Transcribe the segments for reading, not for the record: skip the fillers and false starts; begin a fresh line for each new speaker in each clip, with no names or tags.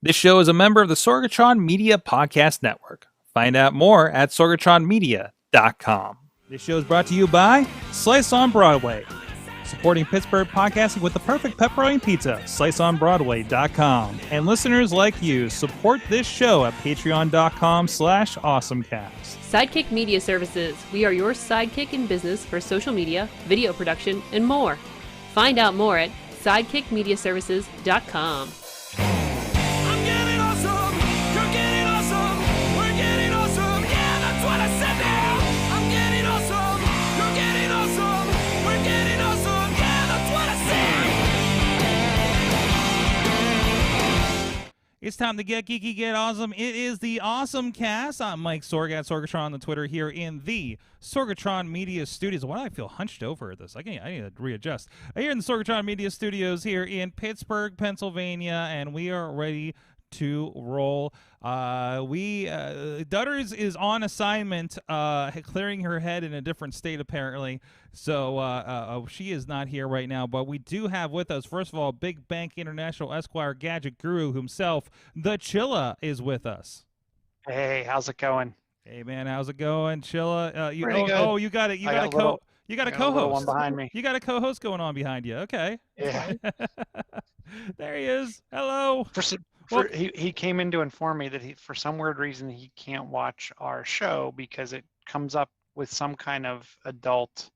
This show is a member of the Sorgatron Media Podcast Network. Find out more at sorgatronmedia.com. This show is brought to you by Slice on Broadway, supporting Pittsburgh podcasting with the perfect pepperoni pizza, sliceonbroadway.com. And listeners like you, support this show at patreon.com/AwesomeCast.
Sidekick Media Services. We are your sidekick in business for social media, video production, and more. Find out more at sidekickmediaservices.com.
I'm getting awesome, you're getting awesome, we're getting awesome, yeah, that's what I said now. I'm getting awesome, you're getting awesome, we're getting awesome, yeah, that's what I said.
It's time to get geeky, get awesome. It is the AwesomeCast. I'm Mike Sorg at Sorgatron on the Twitter here in the Sorgatron Media Studios. Why do I feel hunched over at this? I need to readjust. Here in the Sorgatron Media Studios here in Pittsburgh, Pennsylvania, and we are ready to roll. Dutters is on assignment, clearing her head in a different state apparently, so she is not here right now, but we do have with us, first of all, Big Bank International Esquire Gadget Guru himself, the Chilla, is with us.
Hey, how's it going?
Hey man, how's it going, Chilla? You got it. You got a co-host.
One behind me.
You got a co-host going on behind you. Okay.
Yeah.
There he is. Hello.
He came in to inform me that for some weird reason he can't watch our show because it comes up with some kind of adult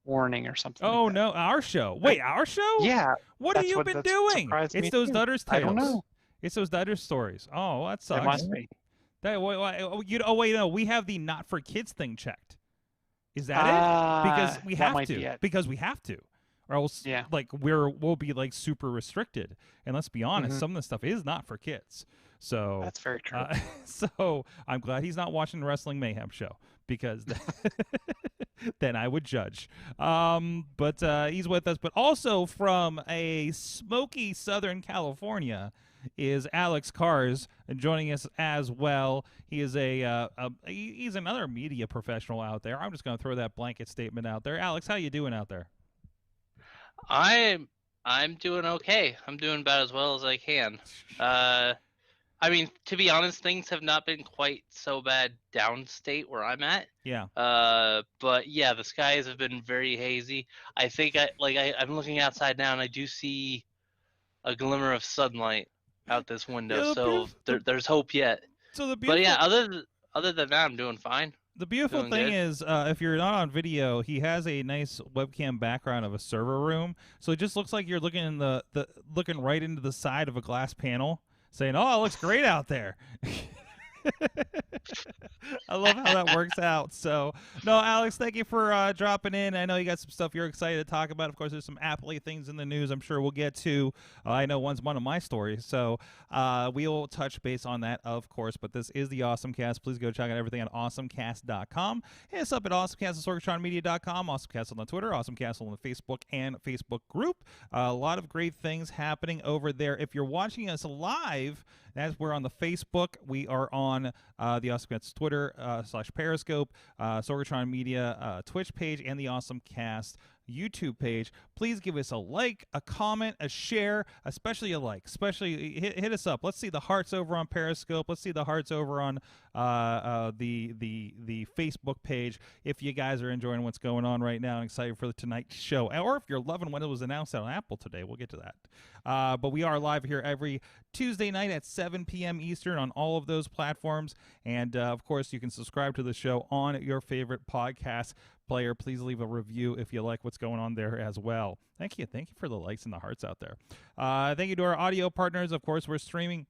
warning or something.
Oh
like that.
no, our show. Wait, our show?
Yeah.
What have you been doing? It's those Dutters tales.
I don't know.
It's those Dutters stories. Oh, that sucks.
It must be.
No, we have the not for kids thing checked. Is that it? Because we have to. Because we have to. Or else, like, we'll be like super restricted. And let's be honest, some of the stuff is not for kids. So
that's very true.
So I'm glad he's not watching the Wrestling Mayhem show, because then I would judge. But he's with us. But also from a smoky Southern California is Alex Kahrs, joining us as well. He is he's another media professional out there. I'm just going to throw that blanket statement out there. Alex, how you doing out there?
I'm doing okay. I'm doing about as well as I can. I mean, to be honest, things have not been quite so bad downstate where I'm at.
Yeah.
But yeah, the skies have been very hazy. I think I'm looking outside now and I do see a glimmer of sunlight out this window. So there's hope yet.
So
but yeah, other than that, I'm doing fine.
The beautiful thing is, if you're not on video, he has a nice webcam background of a server room, so it just looks like you're looking in looking right into the side of a glass panel, saying, "Oh, it looks great out there." I love how that works out. So, no, Alex, thank you for dropping in. I know you got some stuff you're excited to talk about. Of course, there's some Apple things in the news I'm sure we'll get to. I know one's one of my stories. So we'll touch base on that, of course. But this is the AwesomeCast. Please go check out everything on awesomecast.com. Hit us up at awesomecast at sorgatronmedia.com, awesomecast on Twitter, awesomecast on the Facebook and Facebook group. A lot of great things happening over there. If you're watching us live, as we're on the Facebook, we are on the AwesomeCast Twitter / Periscope, Sorgatron Media Twitch page, and the AwesomeCast YouTube page. Please give us a like, a comment, a share, especially a like. Especially hit us up. Let's see the hearts over on Periscope. Let's see the hearts over on the Facebook page. If you guys are enjoying what's going on right now and excited for the tonight's show, or if you're loving when it was announced on Apple today, we'll get to that. But we are live here every Tuesday night at 7 p.m. Eastern on all of those platforms. And of course, you can subscribe to the show on your favorite podcast player. Please leave a review if you like what's going on there as well. Thank you for the likes and the hearts out there. Thank you to our audio partners. Of course, we're streaming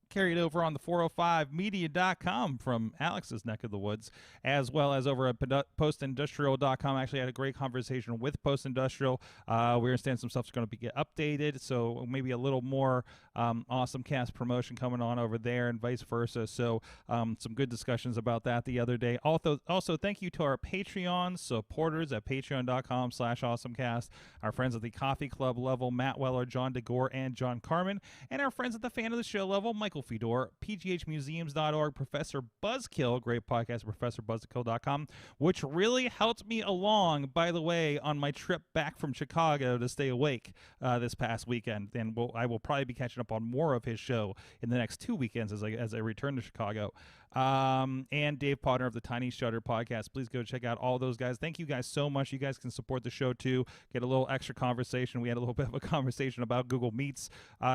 carried over on the 405media.com from Alex's neck of the woods, as well as over at postindustrial.com. Actually had a great conversation with Post Industrial. We understand some stuff's going to be updated, so maybe a little more AwesomeCast promotion coming on over there and vice versa. So some good discussions about that the other day. Also, thank you to our Patreon supporters at patreon.com/awesomecast, our friends at the Coffee Club level, Matt Weller, John DeGore, and John Carmen, and our friends at the Fan of the Show level, Michael Fedor, pghmuseums.org, Professor Buzzkill, great podcast, professorbuzzkill.com, which really helped me along, by the way, on my trip back from Chicago to stay awake this past weekend. And I will probably be catching up on more of his show in the next 2 weekends as I return to Chicago. And Dave Podnar of the Tiny Shutter podcast. Please go check out all those guys. Thank you guys so much. You guys can support the show too. Get a little extra conversation. We had a little bit of a conversation about Google Meets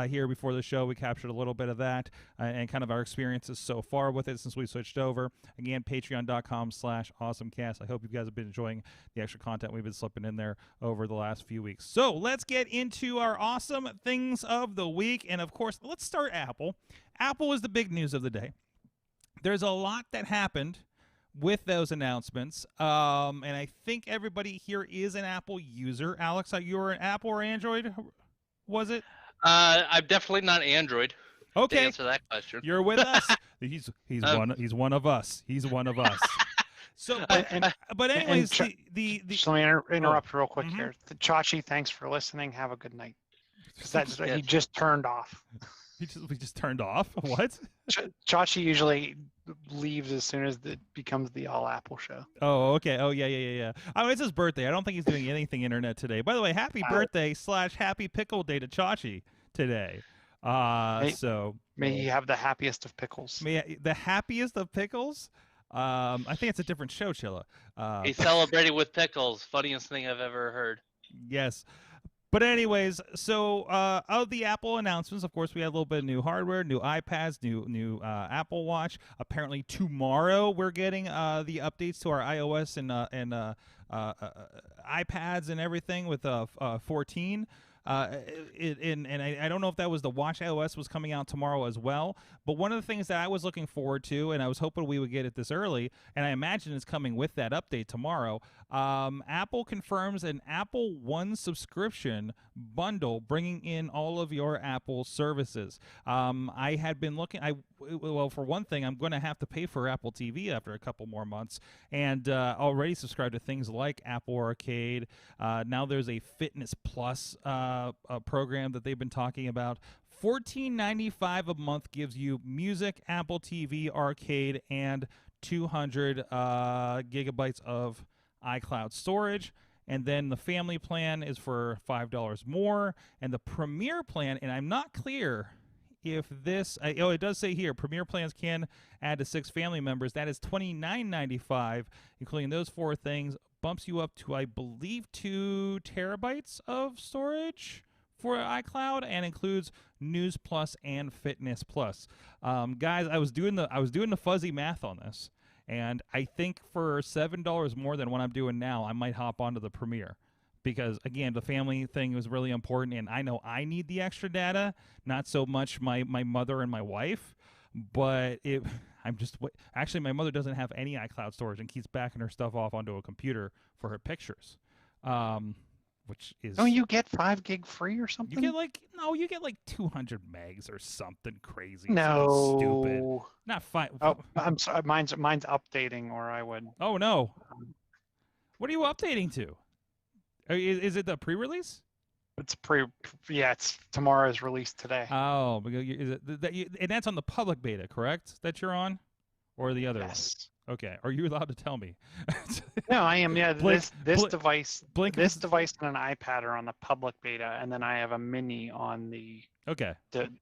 here before the show. We captured a little bit of that and kind of our experiences so far with it since we switched over. Again, patreon.com/awesomecast. I hope you guys have been enjoying the extra content we've been slipping in there over the last few weeks. So let's get into our awesome things of the week. And of course, let's start Apple. Apple is the big news of the day. There's a lot that happened with those announcements, and I think everybody here is an Apple user. Alex, you were an Apple or Android? Was it?
I'm definitely not Android.
Okay.
to answer that question.
You're with us. He's
Um,
one of us. He's one of us. So, but anyways, the
Just let me interrupt real quick
mhm.
here. Chachi, thanks for listening. Have a good night. Because that's
Yes.
he just turned off.
we just turned off. What?
Chachi usually leaves as soon as it becomes the all Apple show.
Oh, okay. Oh, yeah. Oh, it's his birthday. I don't think he's doing anything internet today. By the way, happy birthday / happy pickle day to Chachi today. So
May he have the happiest of pickles.
the happiest of pickles. I think it's a different show, Chilla.
He celebrated with pickles. Funniest thing I've ever heard.
Yes. But anyways, so of the Apple announcements, of course, we had a little bit of new hardware, new iPads, new Apple Watch. Apparently tomorrow we're getting the updates to our iOS and iPads and everything with 14. And I don't know if that was the Watch iOS was coming out tomorrow as well. But one of the things that I was looking forward to, and I was hoping we would get it this early, and I imagine it's coming with that update tomorrow. Apple confirms an Apple One subscription bundle, bringing in all of your Apple services. I had been looking. Well, for one thing, I'm going to have to pay for Apple TV after a couple more months, and already subscribed to things like Apple Arcade. Now there's a Fitness Plus program that they've been talking about. $14.95 a month gives you music, Apple TV, Arcade, and 200 gigabytes of iCloud storage. And then the family plan is for $5 more, and the Premier plan, and I'm not clear if this, it does say here, Premier plans can add to 6 family members. That is $29.95, including those 4 things. Bumps you up to, I believe, 2 terabytes of storage for iCloud, and includes News Plus and Fitness Plus. Guys, I was doing the fuzzy math on this, and I think for $7 more than what I'm doing now, I might hop onto the Premier. Because, again, the family thing was really important, and I know I need the extra data, not so much my mother and my wife, but actually, my mother doesn't have any iCloud storage and keeps backing her stuff off onto a computer for her pictures, which is...
Don't you get 5 gig free or something?
You get like 200 megs or something crazy.
No.
Something stupid. Not 5.
Oh, I'm sorry. Mine's updating, or I would...
Oh, no. What are you updating to? Is it the pre-release?
It's it's tomorrow's release today.
Oh, and that's on the public beta, correct? That you're on, or the other
Yes.
one? Okay. Are you allowed to tell me?
No, I am. Yeah, this
Blink-
device,
Blink
this
is-
device and an iPad are on the public beta, and then I have a mini on the
Okay.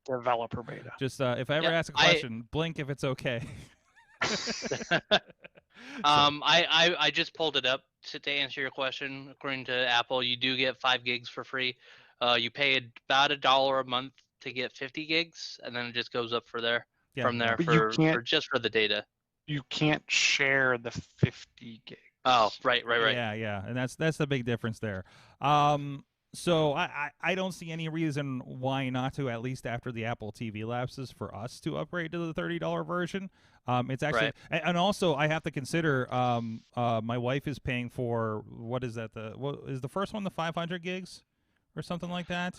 developer beta.
Just if I ever ask a question, blink if it's okay.
I just pulled it up to answer your question. According to Apple, you do get 5 gigs for free. You pay about $1 a month to get 50 gigs, and then it just goes up from there
But you
for just for the data.
You can't share the 50 gig.
Oh, right.
Yeah, and that's the big difference there. So I don't see any reason why not to, at least after the Apple TV lapses, for us to upgrade to the $30 version. It's actually, and also I have to consider, my wife is paying for, what is that? What is the first one, the 500 gigs or something like that?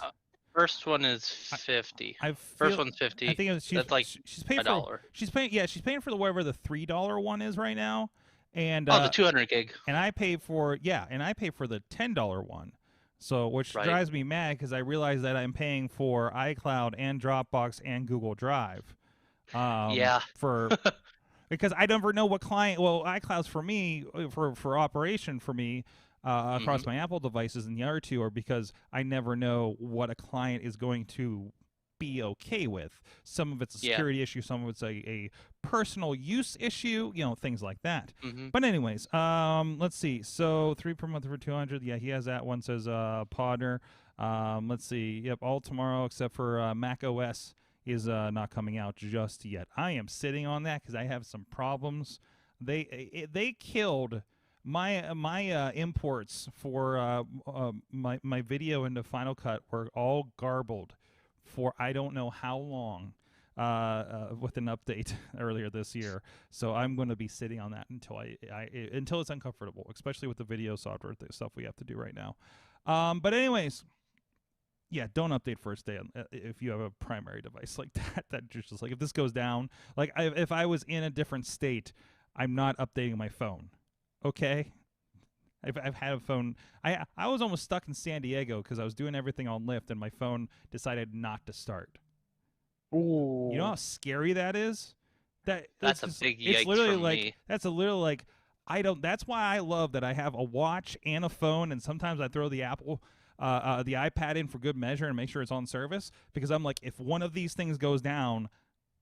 First one is 50. First one's 50.
I think
that's like
she's paying
$1.
She's paying for whatever the $3 one is right now. And
the 200 gig.
And I pay for the $10 one. So, which drives me mad because I realize that I'm paying for iCloud and Dropbox and Google Drive. Because I never know what client. Well, iCloud's for me for operation for me across my Apple devices, and the other two are because I never know what a client is going to be okay with. Some of it's a security issue, some of it's a personal use issue, things like that. But anyways, let's see. So 3 per month for 200. Yeah, he has that one. Says Podnar. Let's see. Yep, all tomorrow except for Mac OS is not coming out just yet. I am sitting on that because I have some problems. They killed my imports for my video into Final Cut were all garbled for I don't know how long with an update earlier this year. So I'm going to be sitting on that until until it's uncomfortable, especially with the video software stuff we have to do right now. But anyways, Yeah, don't update first day if you have a primary device like that. That just like if this goes down, like if I was in a different state, I'm not updating my phone. Okay, I've had a phone. I was almost stuck in San Diego because I was doing everything on Lyft and my phone decided not to start.
Ooh.
You know how scary that is?
That's a big yikes
it's literally
from
like
me.
that's a little like I don't. That's why I love that I have a watch and a phone, and sometimes I throw the the iPad in for good measure and make sure it's on service because I'm like, if one of these things goes down,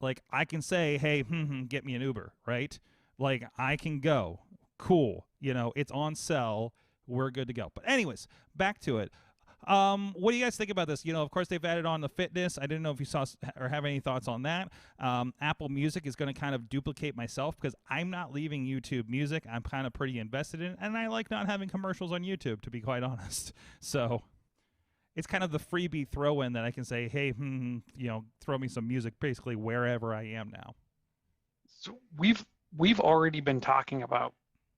like I can say, hey, get me an Uber, right? Like I can go, cool. You know, it's on sell. We're good to go. But anyways, back to it. What do you guys think about this? You know, of course, they've added on the fitness. I didn't know if you saw or have any thoughts on that. Apple Music is going to kind of duplicate myself because I'm not leaving YouTube Music. I'm kind of pretty invested in it, and I like not having commercials on YouTube, to be quite honest. So it's kind of the freebie throw-in that I can say, hey, you know, throw me some music basically wherever I am now.
So we've already been talking about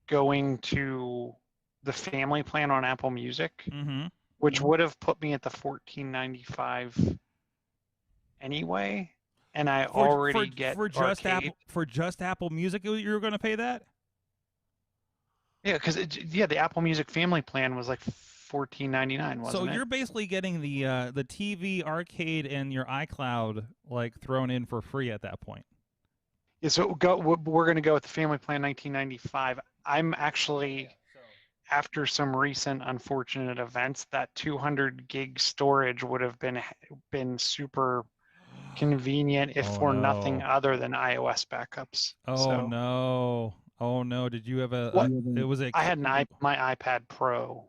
going to the family plan on Apple Music.
Mm-hmm.
Which would have put me at the $14.95 anyway, and I already get
for just
arcade.
Apple Music. You're going to pay that?
Yeah, because the Apple Music family plan was like $14.99, wasn't
so
it?
you're basically getting the TV, arcade, and your iCloud like thrown in for free at that point.
Yeah, so we're going to go with the family plan $19.95. I'm actually. After some recent unfortunate events, that 200 gig storage would have been super convenient if for nothing other than iOS backups.
Oh no! Did you have
I had my iPad Pro.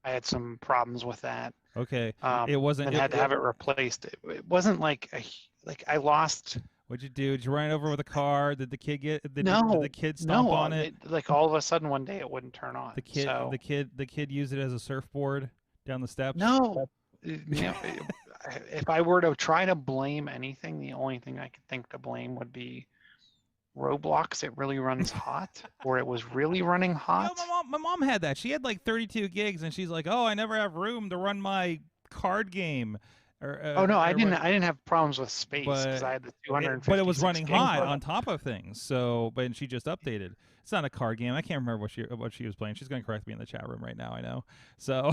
I had some problems with that.
Okay, it wasn't.
And had to have it replaced. It wasn't like I lost.
What'd you do? Did you run it over with a car? Did the kid get? Did the kid stomp
no,
on it?
Like all of a sudden one day it wouldn't turn on.
The kid used it as a surfboard down the steps.
No, if I were to try to blame anything, the only thing I could think to blame would be Roblox. It really runs hot, or it was really running hot.
You know, my mom had that. She had like 32 gigs, and she's like, "Oh, I never have room to run my card game."
I didn't have problems with space because I had the 250.
But it was running hot on top of things. So, but she just updated. It's not a card game. I can't remember what she was playing. She's going to correct me in the chat room right now. I know. So,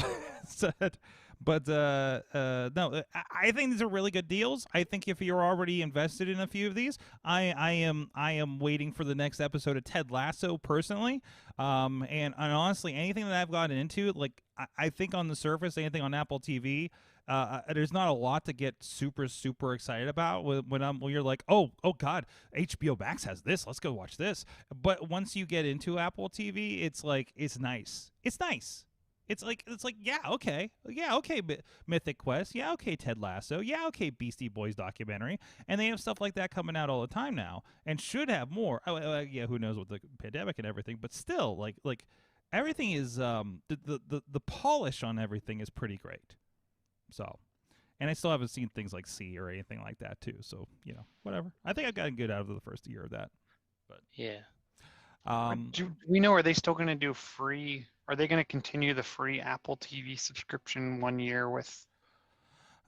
no, I think these are really good deals. I think if you're already invested in a few of these, I am waiting for the next episode of Ted Lasso personally. And honestly, anything that I've gotten into, like I think on the surface, anything on Apple TV. There's not a lot to get super excited about when you're like, oh God, HBO Max has this. Let's go watch this. But once you get into Apple TV, it's like it's nice. It's nice. It's like yeah, okay, Mythic Quest, yeah, okay, Ted Lasso, yeah, okay, Beastie Boys documentary, and they have stuff like that coming out all the time now, and should have more. Yeah, who knows with the pandemic and everything, but still, like everything is the polish on everything is pretty great. So, and I still haven't seen things like C or anything like that too. So, you know, whatever. I think I've gotten good out of the first year of that. But
yeah.
Do we know, are they still going to do free? Are they going to continue the free Apple TV subscription 1 year with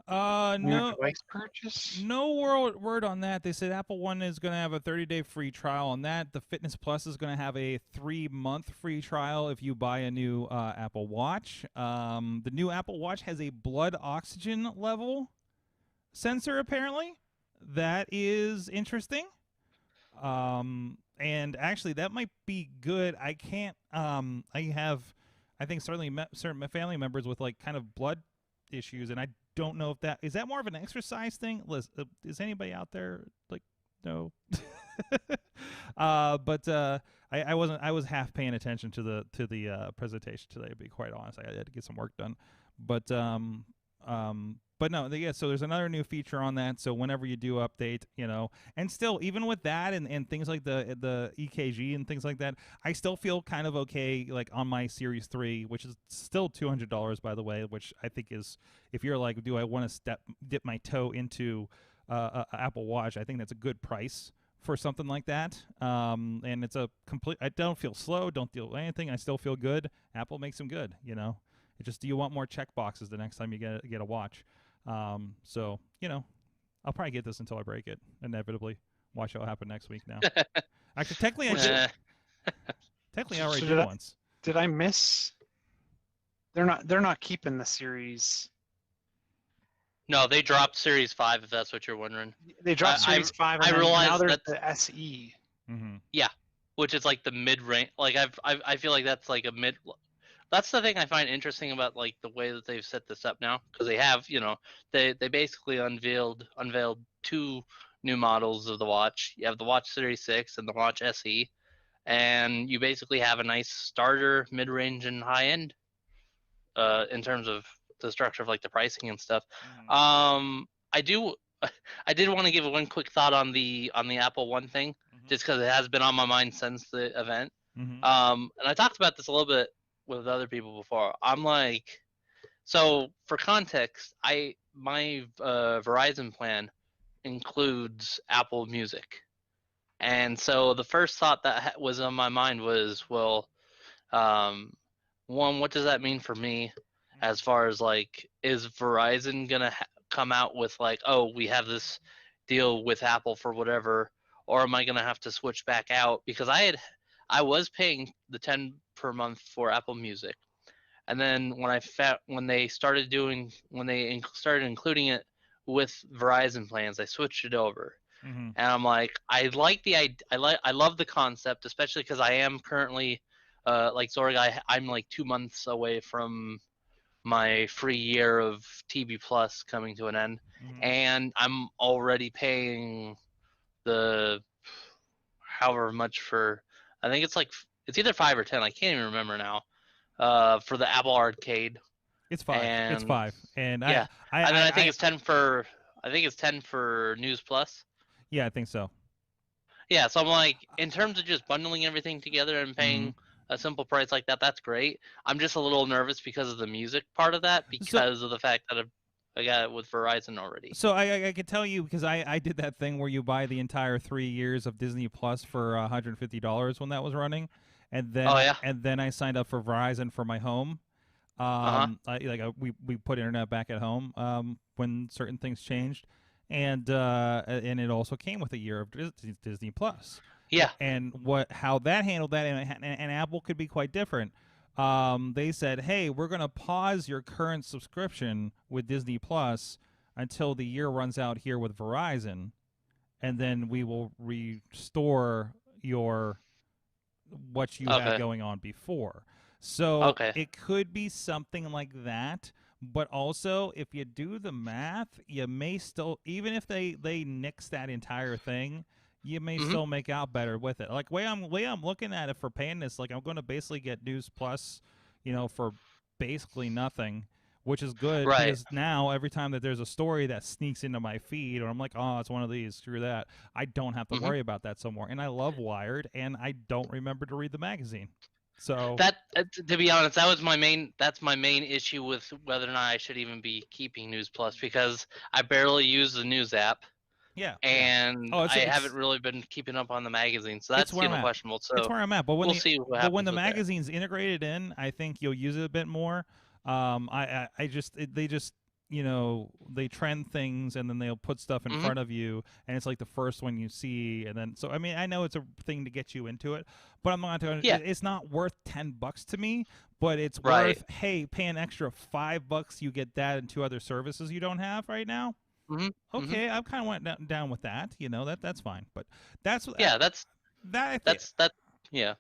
no
device purchase?
No word on that. They said Apple One is going to have a 30-day free trial on that. The Fitness Plus is going to have a 3-month free trial if you buy a new Apple Watch. The new Apple Watch has a blood oxygen level sensor, apparently. That is interesting. And actually, that might be good. I can't. I think certainly certain family members with like kind of blood issues, and I don't know if that is that more of an exercise thing. Liz, is anybody out there like no? But I wasn't. I was half paying attention to the presentation today. To be quite honest, I had to get some work done. But no, yeah, so there's another new feature on that. So whenever you do update, you know, and still, even with that and things like the EKG and things like that, I still feel kind of okay, like on my Series 3, which is still $200, by the way, which I think is, if you're like, do I want to dip my toe into Apple Watch, I think that's a good price for something like that. And it's a complete, I don't feel slow, don't feel anything. I still feel good. Apple makes them good, you know. It's just, do you want more check boxes the next time you get a watch? So I'll probably get this until I break it. Inevitably, watch what'll happen next week. Now, actually, technically, I already did once.
Did I miss? They're not keeping the series.
No, they dropped Series 5. If that's what you're wondering.
They dropped Series 5. And
I realized
now there's
that
the SE.
Mm-hmm.
Yeah, which is like the mid range. Like I feel like that's like a mid. That's the thing I find interesting about like the way that they've set this up now, because they have, they basically unveiled 2 new models of the watch. You have the Watch Series 6 and the Watch SE, and you basically have a nice starter, mid-range, and high-end in terms of the structure of like the pricing and stuff.
Mm-hmm.
I did want to give one quick thought on the Apple One thing, just because it has been on my mind since the event.
Mm-hmm.
And I talked about this a little bit with other people before. I'm like, so for context, my Verizon plan includes Apple Music, and so the first thought that was on my mind was, well, one, what does that mean for me, as far as like, is Verizon gonna come out with like, oh, we have this deal with Apple for whatever, or am I gonna have to switch back out? Because I was paying the $10 per month for Apple Music, and then when they started including it with Verizon plans, I switched it over.
Mm-hmm.
And I'm like, I love the concept, especially because I am currently like Sorg, I'm like 2 months away from my free year of TV Plus coming to an end, and I'm already paying the however much for, I think it's either 5 or 10. I can't even remember now. For the Apple Arcade.
It's 5. It's 5. And
yeah. I think it's 10 for. I think it's 10 for News Plus.
Yeah, I think so.
Yeah, so I'm like, in terms of just bundling everything together and paying a simple price like that, that's great. I'm just a little nervous because of the music part of that, because of the fact that I got it with Verizon already.
So I could tell you, because I did that thing where you buy the entire 3 years of Disney Plus for $150 when that was running, and then and then I signed up for Verizon for my home. We put internet back at home when certain things changed, and it also came with a year of Disney Plus.
Yeah.
And how that handled that, and Apple could be quite different. They said, hey, we're going to pause your current subscription with Disney Plus until the year runs out here with Verizon, and then we will restore what you had going on before. So it could be something like that. But also, if you do the math, you may still, even if they nix that entire thing, you may still make out better with it. Like way I'm looking at it for paying this, like I'm going to basically get News Plus, for basically nothing, which is good, because now every time that there's a story that sneaks into my feed, or I'm like, oh, it's one of these, screw that, I don't have to worry about that some more. And I love Wired, and I don't remember to read the magazine. So
that, to be honest, that's my main issue with whether or not I should even be keeping News Plus, because I barely use the news app.
Yeah.
And I haven't really been keeping up on the magazine, so that's questionable. So
it's where I'm at. But when
we'll see what happens.
But when the magazine's integrated in, I think you'll use it a bit more. They trend things, and then they'll put stuff in front of you, and it's like the first one you see, and then I know it's a thing to get you into it, but I'm not going to. It's not worth $10 to me, but it's worth, hey, pay an extra $5, you get that and 2 other services you don't have right now. Okay, I kind of went down with that. That's fine, but that's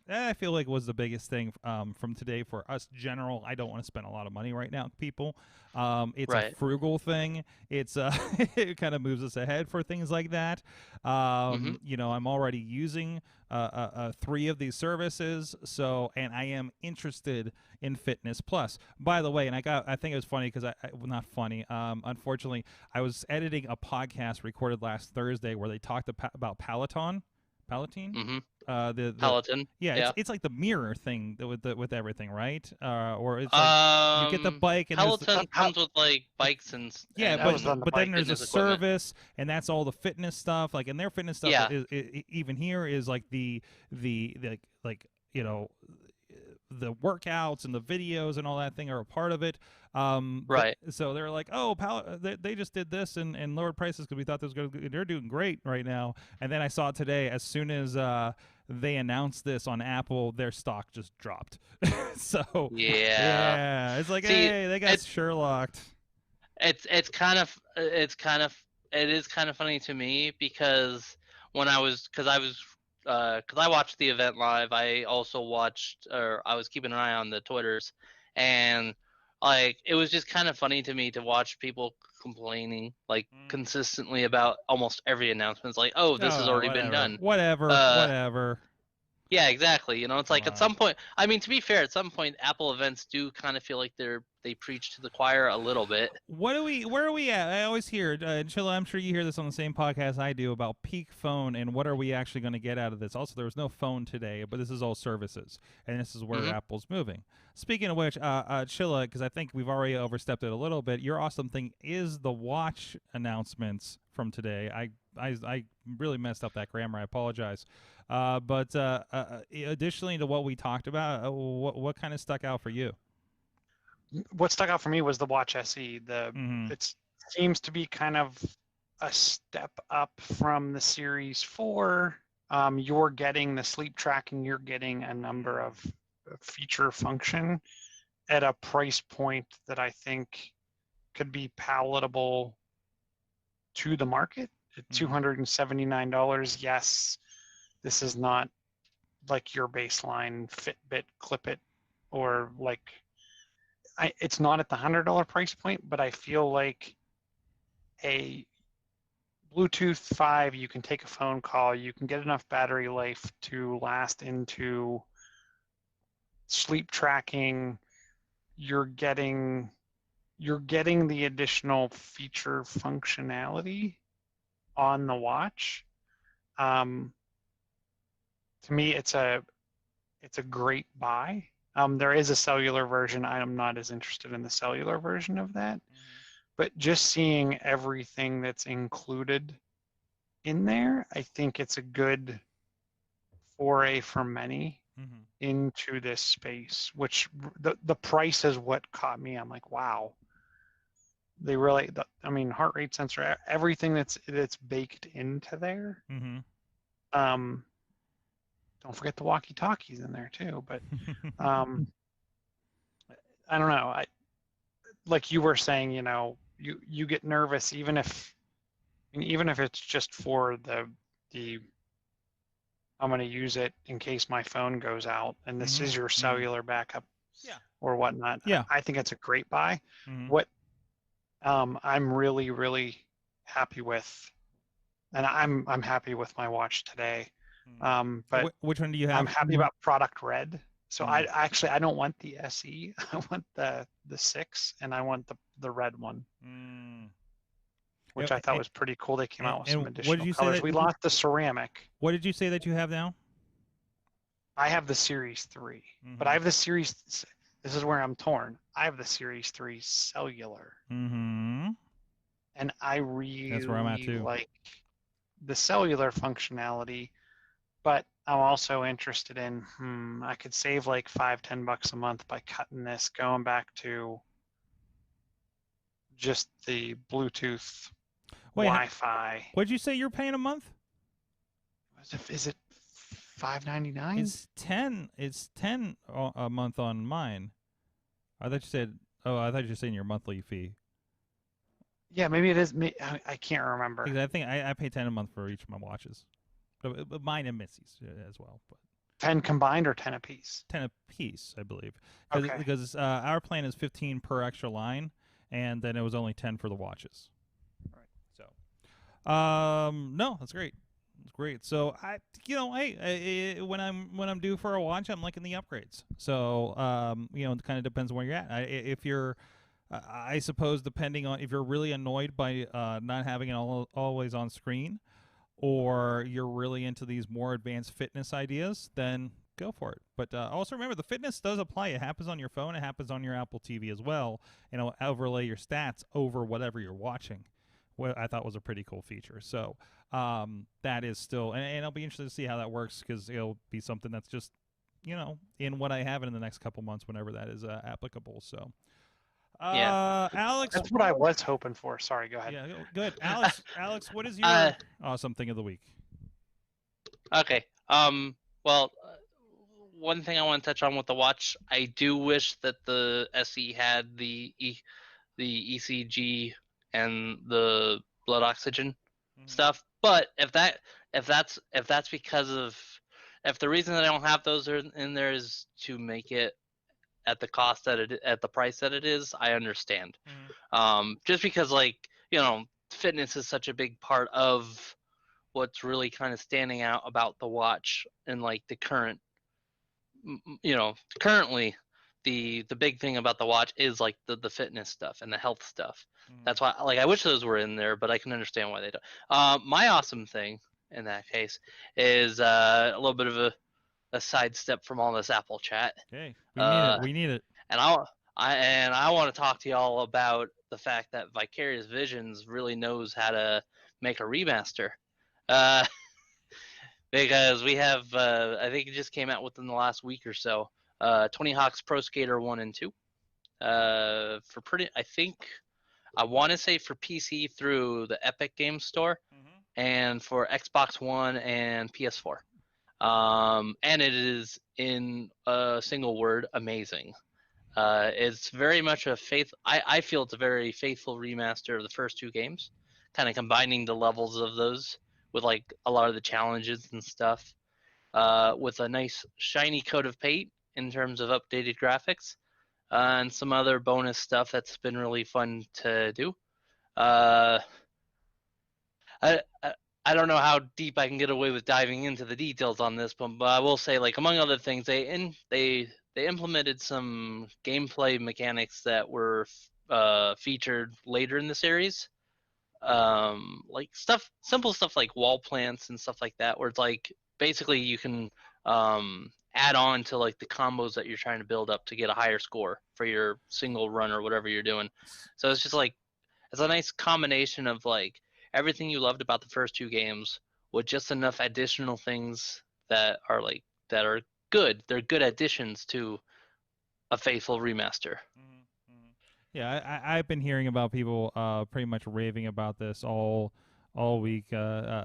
I feel like was the biggest thing from today for us. General, I don't want to spend a lot of money right now, people. It's a frugal thing. It's it kind of moves us ahead for things like that. I'm already using 3 of these services, and I am interested in Fitness Plus. By the way, and I think it was funny because not funny. Unfortunately, I was editing a podcast recorded last Thursday where they talked about Peloton. Peloton?
Peloton.
Yeah. It's like the mirror thing with everything, right? Or it's like you get the bike and
Peloton comes with like bikes and
but then there's a service, and that's all the fitness stuff. Like, and their fitness stuff is even here is like the the workouts and the videos and all that thing are a part of it.
Right.
So they're like, oh, they just did this and lowered prices because we thought this was going to. They're doing great right now. And then I saw today, as soon as they announced this on Apple, their stock just dropped. So yeah, it's like,
See,
hey, they got Sherlocked.
It is kind of funny to me because I watched the event live. I also watched, or I was keeping an eye on the Twitters, and like it was just kind of funny to me to watch people complaining like consistently about almost every announcement. It's like, oh, this has already been done.
Whatever.
Yeah, exactly. It's like at some point. I mean, to be fair, at some point, Apple events do kind of feel like they preach to the choir a little bit.
Where are we at? I always hear, Chilla, I'm sure you hear this on the same podcast I do about peak phone and what are we actually going to get out of this. Also, there was no phone today, but this is all services, and this is where Apple's moving. Speaking of which, Chilla, because I think we've already overstepped it a little bit, your awesome thing is the watch announcements from today. I really messed up that grammar. I apologize. But additionally to what we talked about, what kind of stuck out for you?
What stuck out for me was the Watch SE. It seems to be kind of a step up from the Series 4. You're getting the sleep tracking. You're getting a number of feature function at a price point that I think could be palatable to the market at $279. Yes, this is not like your baseline Fitbit Clip It, or like it's not at the $100 price point, but I feel like a Bluetooth 5, you can take a phone call, you can get enough battery life to last into sleep tracking. You're getting the additional feature functionality on the watch. To me, it's a great buy. There is a cellular version. I'm not as interested in the cellular version of that. But just seeing everything that's included in there, I think it's a good foray for many into this space, which the price is what caught me. I'm like, wow. They really, heart rate sensor, everything that's baked into there. Don't forget the walkie-talkies in there too. But I don't know. Like you were saying, you get nervous even if it's just for the I'm going to use it in case my phone goes out, and this is your cellular backup, or whatnot.
Yeah,
I think it's a great buy. What I'm really, really happy with, and I'm happy with my watch today. But
which one do you have?
I'm happy about product red. So I don't want the SE. I want the 6, and I want the red one, which I thought was pretty cool. They came out with some additional colors. We lost the ceramic.
What did you say that you have now?
I have the Series 3, but I have the Series. This is where I'm torn. I have the Series 3 cellular, and I really
that's where I'm at too.
Like the cellular functionality. But I'm also interested in, I could save like $5-10 a month by cutting this, going back to just the Bluetooth Wi-Fi.
What did you say you're paying a month?
Is it $5.99?
It's 10. It's 10 a month on mine. I thought you said. Oh, I thought you were saying your monthly fee.
Yeah, maybe it is. I can't remember.
I think I pay 10 a month for each of my watches. But mine and Missy's as well. But
10 combined or 10 apiece?
10 apiece, I believe.
Okay.
Because our plan is 15 per extra line, and then it was only 10 for the watches.
Right.
So, no, that's great. It's great. So hey, when I'm due for a watch, I'm liking the upgrades. So, it kind of depends on where you're at. If you're I suppose depending on if you're really annoyed by not having it always on screen, or you're really into these more advanced fitness ideas, then go for it. But also remember, the fitness does apply. It happens on your phone. It happens on your Apple TV as well. And it'll overlay your stats over whatever you're watching. What I thought was a pretty cool feature. So that is still, and I'll be interested to see how that works, because it'll be something that's just in what I have in the next couple months, whenever that is applicable. So,
Yeah.
Alex,
That's what I was hoping for. Sorry, go ahead.
yeah, good. Alex, what is your awesome thing of the week?
Okay. Well, one thing I want to touch on with the watch, I do wish that the SE had the ECG and the blood oxygen stuff. But if that's because of, if the reason that I don't have those in there is to make it at the cost at the price that it is, I understand. Just because, like, fitness is such a big part of what's really kind of standing out about the watch, and like the currently the big thing about the watch is like the fitness stuff and the health stuff. That's why, like, I wish those were in there, but I can understand why they don't. My awesome thing in that case is a little bit of a sidestep from all this Apple chat.
Okay, we need it.
And I want to talk to y'all about the fact that Vicarious Visions really knows how to make a remaster. Because we have, I think it just came out within the last week or so, Tony Hawk's Pro Skater 1 and 2. I want to say for PC through the Epic Games Store, and for Xbox One and PS4. And it is, in a single word, amazing. It's very much I feel it's a very faithful remaster of the first two games, kind of combining the levels of those with like a lot of the challenges and stuff, with a nice shiny coat of paint in terms of updated graphics, and some other bonus stuff that's been really fun to do. I don't know how deep I can get away with diving into the details on this, but I will say, like, among other things, they implemented some gameplay mechanics that were featured later in the series, like simple stuff like wall plants and stuff like that, where it's like basically you can add on to like the combos that you're trying to build up to get a higher score for your single run or whatever you're doing. So it's just like, it's a nice combination of like everything you loved about the first two games with just enough additional things that are good. They're good additions to a faithful remaster.
Yeah, I've been hearing about people pretty much raving about this all week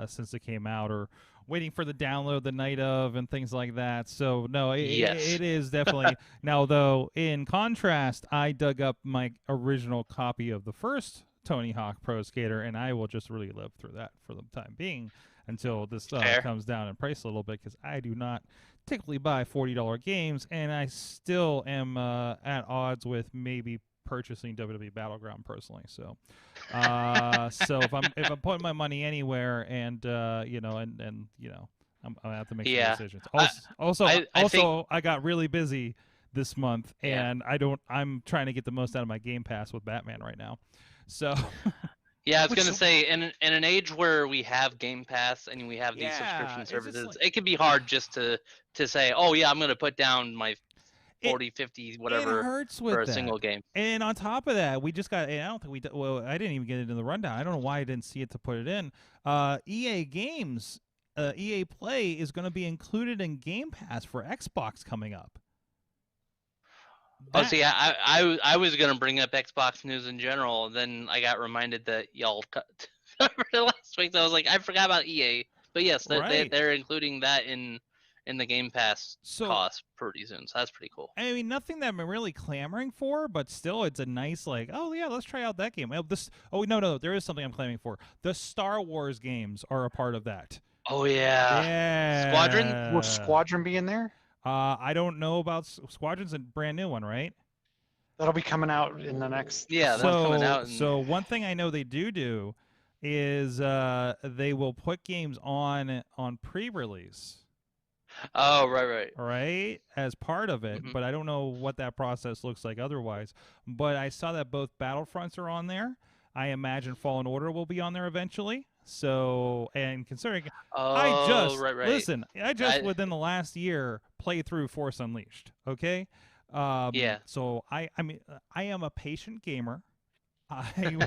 since it came out, or waiting for the download the night of and things like that. So no, it is definitely. Now though, in contrast, I dug up my original copy of the first Tony Hawk Pro Skater, and I will just really live through that for the time being until this comes down in price a little bit, because I do not typically buy $40 games, and I still am at odds with maybe purchasing WWE Battleground personally. So, so if I'm putting my money anywhere, and I'm gonna have to make some decisions. I got really busy this month, and I'm trying to get the most out of my Game Pass with Batman right now. So.
Yeah, I was going to say, in an age where we have Game Pass and we have these subscription services, it can be hard just to say, oh, yeah, I'm going to put down my 40, 50, whatever, for a single game.
And on top of that, we just got, and I don't think I didn't even get it in the rundown. I don't know why I didn't see it to put it in. EA Games, EA Play is going to be included in Game Pass for Xbox coming up.
See, I was gonna bring up Xbox news in general, then I got reminded that y'all covered it last week. So I was like, I forgot about EA. But yes, they're including that in the Game Pass cost pretty soon. So that's pretty cool.
I mean, nothing that I'm really clamoring for, but still, it's a nice oh yeah, let's try out that game. No, there is something I'm clamoring for. The Star Wars games are a part of that.
Oh yeah. Squadron?
Will Squadron be in there?
I don't know about Squadron's a brand new one, right?
That'll be coming out in the next.
Yeah, that's coming out.
So one thing I know they do is they will put games on pre-release.
Oh, right.
Right, as part of it, but I don't know what that process looks like otherwise. But I saw that both Battlefronts are on there. I imagine Fallen Order will be on there eventually. So, and considering listen, I just within the last year played through Force Unleashed. Okay.
Yeah.
So I mean, I am a patient gamer. I'm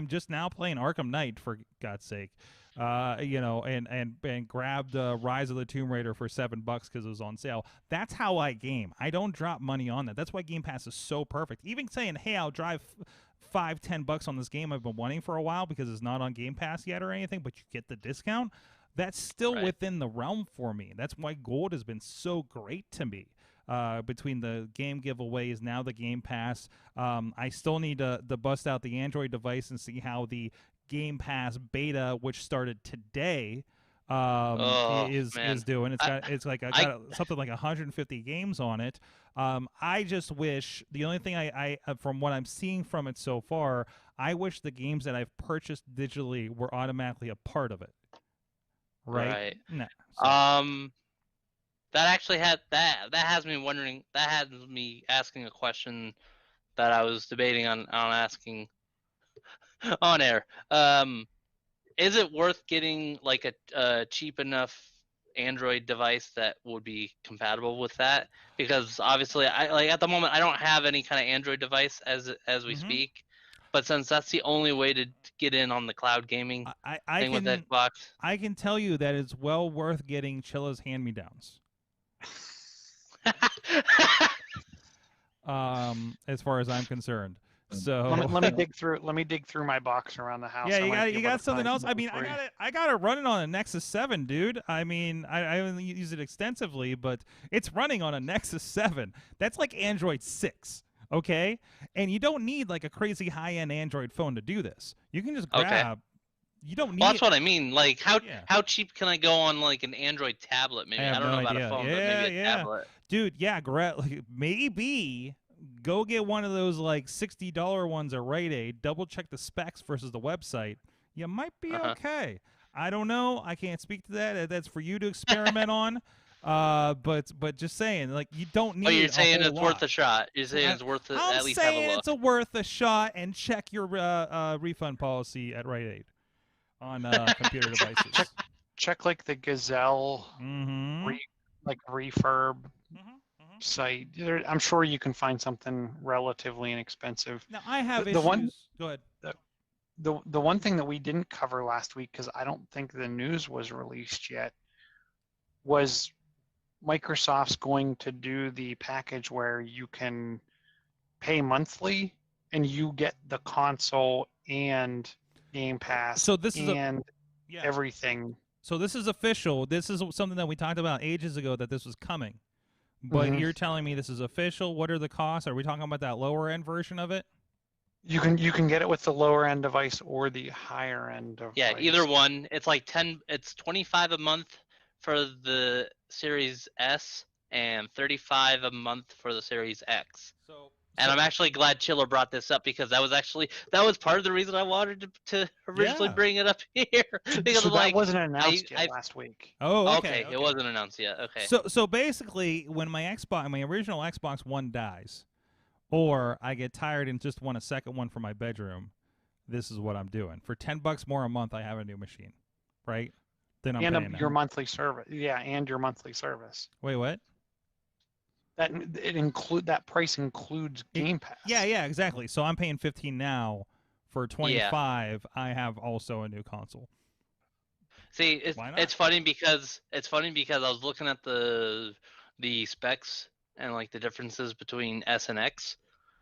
just now playing Arkham Knight, for God's sake. and grabbed Rise of the Tomb Raider for $7 because it was on sale. That's how I game. I don't drop money on that. That's why Game Pass is so perfect. Even saying, hey, I'll drive $5-10 on this game I've been wanting for a while because it's not on Game Pass yet or anything, but you get the discount. That's still within the realm for me. That's why Gold has been so great to me. Between the game giveaways, now the Game Pass, I still need to bust out the Android device and see how the Game Pass beta, which started today, is doing. It's like I got something like 150 games on it. I just wish the only thing I from what I'm seeing from it so far, I wish the games that I've purchased digitally were automatically a part of it. Right. No. So.
That actually that has me wondering. That has me asking a question that I was debating on asking on air. Is it worth getting like a cheap enough Android device that would be compatible with that? Because obviously, at the moment I don't have any kind of Android device as we speak. But since that's the only way to get in on the cloud gaming thing with Xbox,
I can tell you that it's well worth getting Chilla's hand-me-downs. As far as I'm concerned. So
let me dig through my box around the house.
Yeah, you got something else. I mean, I got it running on a Nexus 7, dude. I mean, I haven't used it extensively, but it's running on a Nexus 7. That's like Android 6. Okay, and you don't need like a crazy high-end Android phone to do this. You can just grab. Okay. You don't need.
Well, that's what I mean. Like, how cheap can I go on like an Android tablet? Maybe I don't know about a phone, but maybe a tablet.
Dude, maybe go get one of those like $60 ones at Rite Aid. Double check the specs versus the website. You might be okay. I don't know. I can't speak to that. That's for you to experiment on. But just saying, like, you don't need.
Oh, you're saying it's
lot.
Worth a shot. You're saying it's worth it. At least have a look. I'm saying
it's worth a shot, and check your refund policy at Rite Aid on computer devices.
Check like the Gazelle refurb site. I'm sure you can find something relatively inexpensive.
Now I have issues. Go ahead.
The one thing that we didn't cover last week, because I don't think the news was released yet, was Microsoft's going to do the package where you can pay monthly and you get the console and Game Pass everything.
So this is official. This is something that we talked about ages ago that this was coming. But you're telling me this is official. What are the costs? Are we talking about that lower end version of it?
You can get it with the lower end device or the higher end device.
Yeah, either one. It's like it's $25 a month for the Series S and $35 a month for the Series X. And I'm actually glad Chilla brought this up because that was part of the reason I wanted to originally bring it up here. Because
that wasn't announced yet last week.
Oh, okay.
It wasn't announced yet. Okay.
So basically, when my original Xbox One dies, or I get tired and just want a second one for my bedroom, this is what I'm doing. For $10 more a month, I have a new machine, right? Then I'm paying
your monthly service. Yeah, and your monthly service.
Wait, what?
That price includes Game Pass.
Yeah, exactly. So I'm paying $15 now. For $25, I have also a new console.
See, it's funny because I was looking at the specs and like the differences between S and X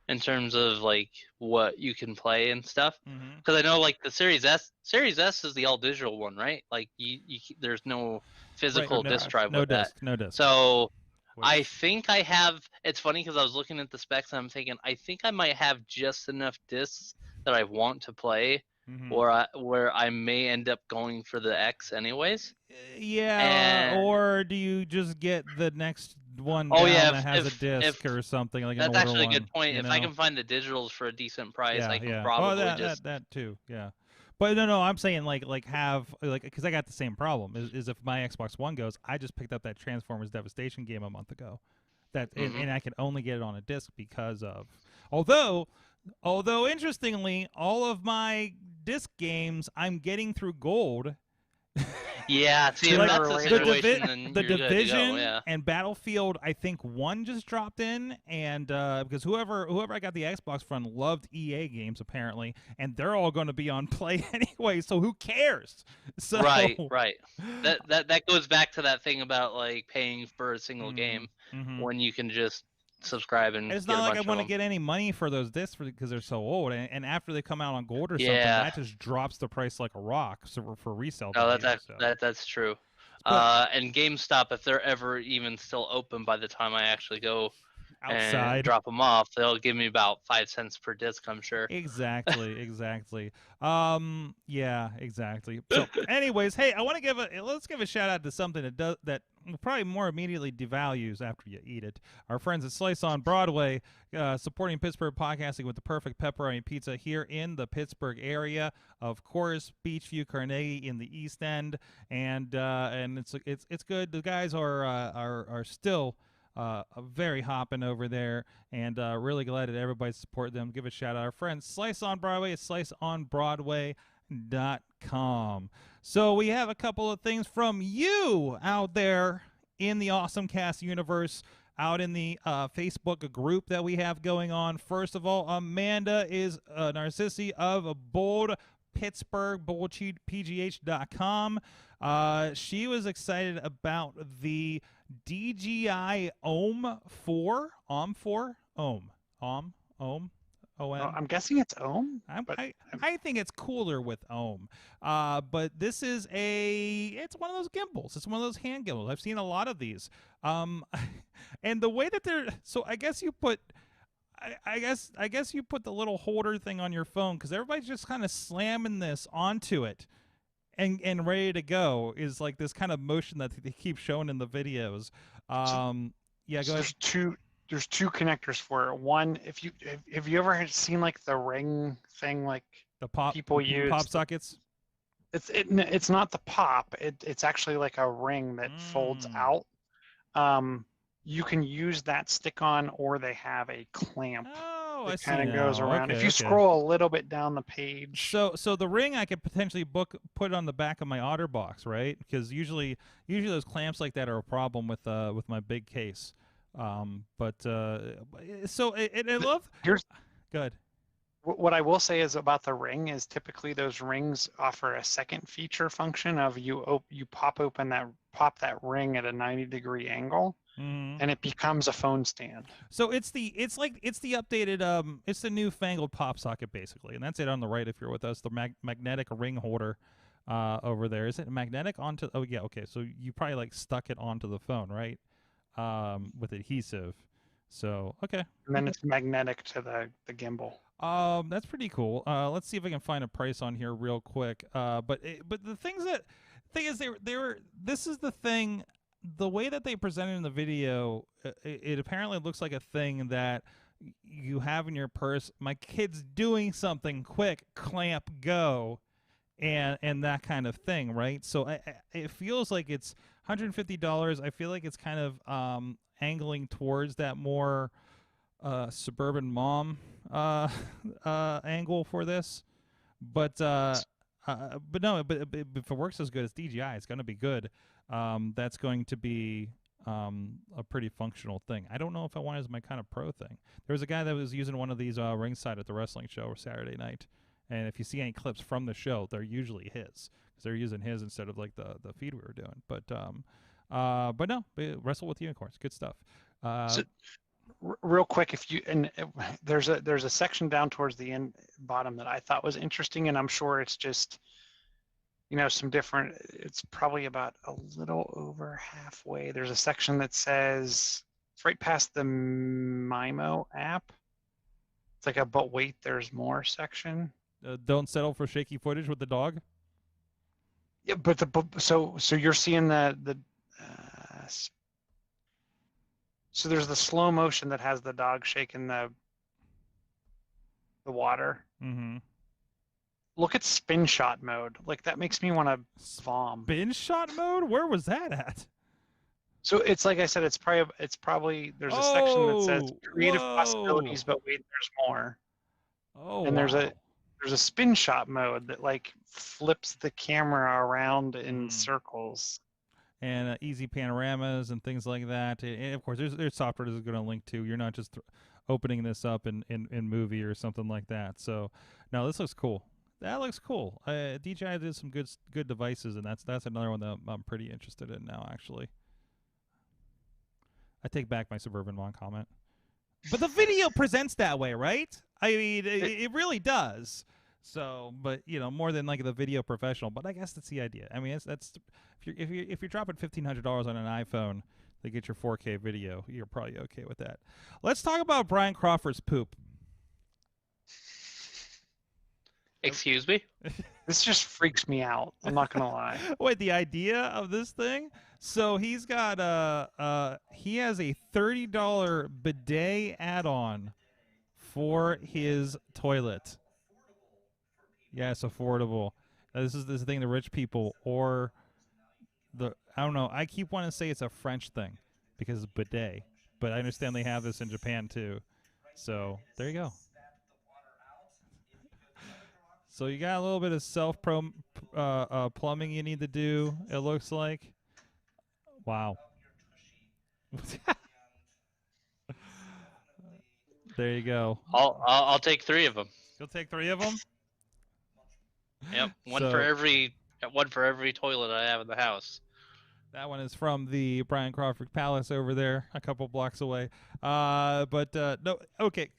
in terms of like what you can play and stuff. Because I know like the Series S is the all digital one, right? Like you there's no physical disk drive with that.
No disk.
So I think I have. It's funny because I was looking at the specs and I'm thinking I think I might have just enough discs that I want to play, or where I may end up going for the X anyways.
Or do you just get the next one that has a disc or something like
that's
an older
actually
one,
a good point. If I can find the digitals for a decent price, I can probably
that too. Yeah. But no, I'm saying because I got the same problem. Is if my Xbox One goes, I just picked up that Transformers Devastation game a month ago, and I can only get it on a disc because of. Although interestingly, all of my disc games I'm getting through Gold.
Yeah, see, if
Like,
that's the
the
situation, then
the
you're good to
Division
go, yeah.
and Battlefield, I think one just dropped in, and because whoever I got the Xbox from loved EA games apparently, and they're all going to be on Play anyway, so who cares? So
Right. That goes back to that thing about like paying for a single game
mhm.
when you can just subscribe and
It's
get
not
a
like I
bunch of
want to
them.
get any money for those discs because they're so old, and after they come out on gold or something,
Yeah.
that just drops the price like a rock. So for resale
No,
value,
that's
so.
that's true.
But-
And GameStop, if they're ever even still open by the time I actually go and
outside.
drop them off, they'll give me about 5 cents per disc, I'm sure.
Exactly. Yeah, exactly. So, anyways, hey, let's give a shout out to something that probably more immediately devalues after you eat it. Our friends at Slice on Broadway, supporting Pittsburgh podcasting with the perfect pepperoni pizza here in the Pittsburgh area. Of course, Beachview, Carnegie in the East End, and it's good. The guys are still. Very hopping over there, and really glad that everybody support them. Give a shout out our friends Slice on Broadway at sliceonbroadway.com. So we have a couple of things from you out there in the AwesomeCast universe, out in the Facebook group that we have going on. First of all, Amanda is Narcissi of Bold Pittsburgh, boldpgh.com. She was excited about the DJI OM 4. OM 4? OM. OM? OM? OM?
I'm guessing it's Ohm.
I think it's cooler with Ohm. But this is it's one of those gimbals. It's one of those hand gimbals. I've seen a lot of these. And the way that so I guess you put I guess you put the little holder thing on your phone because everybody's just kind of slamming this onto it and ready to go is like this kind of motion that they keep showing in the videos. Yeah, go ahead.
There's two connectors for it. One, have you ever seen like the ring thing, like
The pop
people use
pop sockets.
It's not the pop. It's actually like a ring that folds out. You can use that stick-on, or they have a clamp that kind of goes around. If you scroll a little bit down the page.
So the ring I could potentially put on the back of my Otterbox, right? Because usually those clamps like that are a problem with my big case. But so I love. Good.
What I will say is about the ring is typically those rings offer a second feature function of you pop that ring at a 90-degree angle, and it becomes a phone stand.
So it's the updated it's the newfangled pop socket basically, and that's it on the right if you're with us. The magnetic ring holder over there. Is it magnetic onto? Oh yeah, okay. So you probably like stuck it onto the phone, right? With adhesive. So okay.
And then it's magnetic to the gimbal.
That's pretty cool. Let's see if I can find a price on here real quick. But the thing is this is the thing. The way that they presented in the video, it apparently looks like a thing that you have in your purse. My kid's doing something quick, clamp, go, and that kind of thing, right? So it feels like it's $150. I feel like it's kind of angling towards that more suburban mom angle for this, but no, but if it works as good as DJI, it's going to be good. That's going to be a pretty functional thing. I don't know if I want it as my kind of pro thing. There was a guy that was using one of these ringside at the wrestling show Saturday night, and if you see any clips from the show, they're usually his because they're using his instead of like the feed we were doing. But no, wrestle with unicorns, good stuff.
So, real quick, there's a section down towards the end bottom that I thought was interesting, and I'm sure it's just some different. It's probably about a little over halfway. There's a section that says it's right past the Mimo app. It's like a "but wait, there's more" section.
Don't settle for shaky footage with the dog.
Yeah, but so you're seeing so there's the slow motion that has the dog shaking the water.
Mm-hmm.
Look at spin shot mode. Like that makes me want to vom.
Spin shot mode? Where was that at?
So it's like I said, it's probably there's a section that says creative possibilities, but wait, there's more.
Oh,
and there's a spin shot mode that like flips the camera around in circles.
And easy panoramas and things like that. And of course, there's software this is going to link to. You're not just opening this up in movie or something like that. So, no, this looks cool. That looks cool. DJI did some good devices, and that's another one that I'm pretty interested in now, actually. I take back my Suburban One comment. But the video presents that way, right? I mean, it really does. So, but more than like the video professional. But I guess that's the idea. I mean, that's if you're dropping $1,500 on an iPhone to get your 4K video, you're probably okay with that. Let's talk about Brian Crawford's poop.
Excuse me?
This just freaks me out. I'm not gonna lie.
Wait, the idea of this thing? So he's got he has a $30 bidet add-on for his toilet. Yeah, it's affordable. This is the thing the rich people or I don't know. I keep wanting to say it's a French thing because it's bidet, but I understand they have this in Japan too. So there you go. So you got a little bit of plumbing you need to do. It looks like. Wow. There you go.
I'll take 3 of them.
You'll take 3 of them.
Yep, one for every toilet I have in the house.
That one is from the Brian Crawford Palace over there, a couple blocks away. No, okay,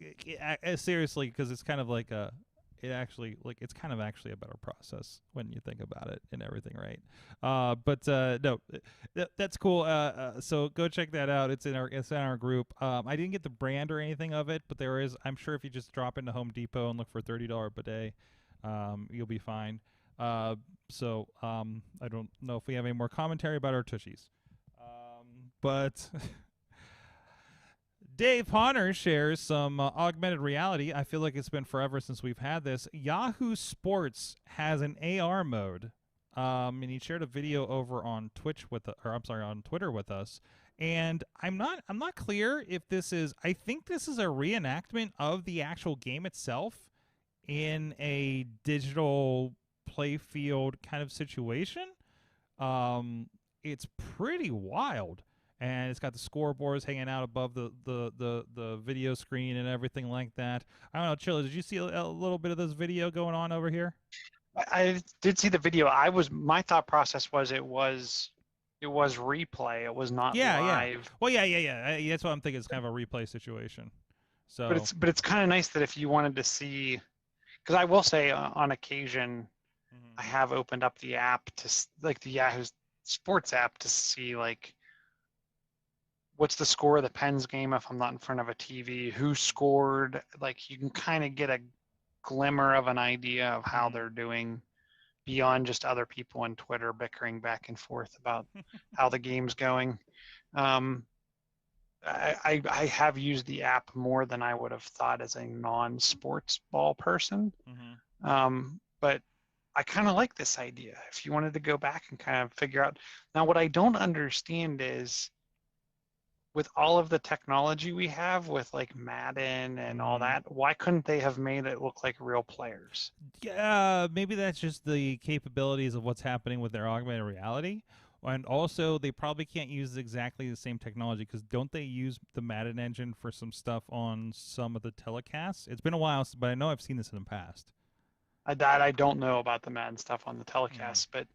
seriously, because it's kind of like it's kind of actually a better process when you think about it and everything, right? No, that's cool. So go check that out. It's in our group. I didn't get the brand or anything of it, but there is. I'm sure if you just drop into Home Depot and look for $30 bidet, you'll be fine. I don't know if we have any more commentary about our tushies. But Dave Podnar shares some augmented reality. I feel like it's been forever since we've had this. Yahoo Sports has an AR mode, and he shared a video over on on Twitter with us. And I'm not clear if this is. I think this is a reenactment of the actual game itself in a digital playfield kind of situation. It's pretty wild. And it's got the scoreboards hanging out above the video screen and everything like that. I don't know, Chilla, did you see a little bit of this video going on over here?
I did see the video. My thought process was it was replay. It was not live.
Yeah. Well, yeah. That's what I'm thinking. It's kind of a replay situation. So,
but it's kind of nice that if you wanted to see, because I will say on occasion, I have opened up the app the Yahoo Sports app to see what's the score of the Pens game if I'm not in front of a TV, who scored. You can kind of get a glimmer of an idea of how they're doing beyond just other people on Twitter bickering back and forth about how the game's going. I have used the app more than I would have thought as a non-sports ball person. But I kind of like this idea. If you wanted to go back and kind of figure out. Now, what I don't understand is, with all of the technology we have with Madden and all that, why couldn't they have made it look like real players?
Yeah, maybe that's just the capabilities of what's happening with their augmented reality. And also, they probably can't use exactly the same technology because don't they use the Madden engine for some stuff on some of the telecasts? It's been a while, but I know I've seen this in the past.
I don't know about the Madden stuff on the telecast, but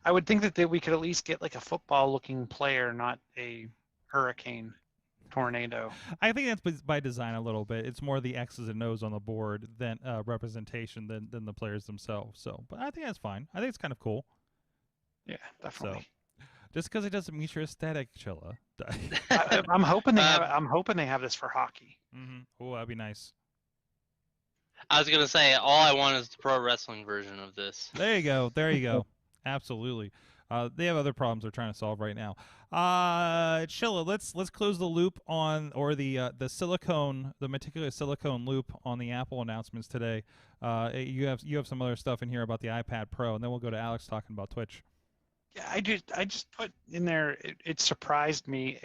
I would think that we could at least get a football-looking player, not a hurricane tornado.
I think that's by design a little bit. It's more the X's and O's on the board than representation than the players themselves. So, but I think that's fine. I think it's kind of cool.
Yeah, definitely.
So, just because it doesn't meet your aesthetic, Chilla.
I'm hoping they have. I'm hoping they have this for hockey.
Oh, that'd be nice.
I was gonna say all I want is the pro wrestling version of this.
There you go. Absolutely. They have other problems they're trying to solve right now. Chilla, let's close the loop on the meticulous silicone loop on the Apple announcements today. You have some other stuff in here about the iPad Pro, and then we'll go to Alex talking about Twitch.
Yeah, I just put in there. It surprised me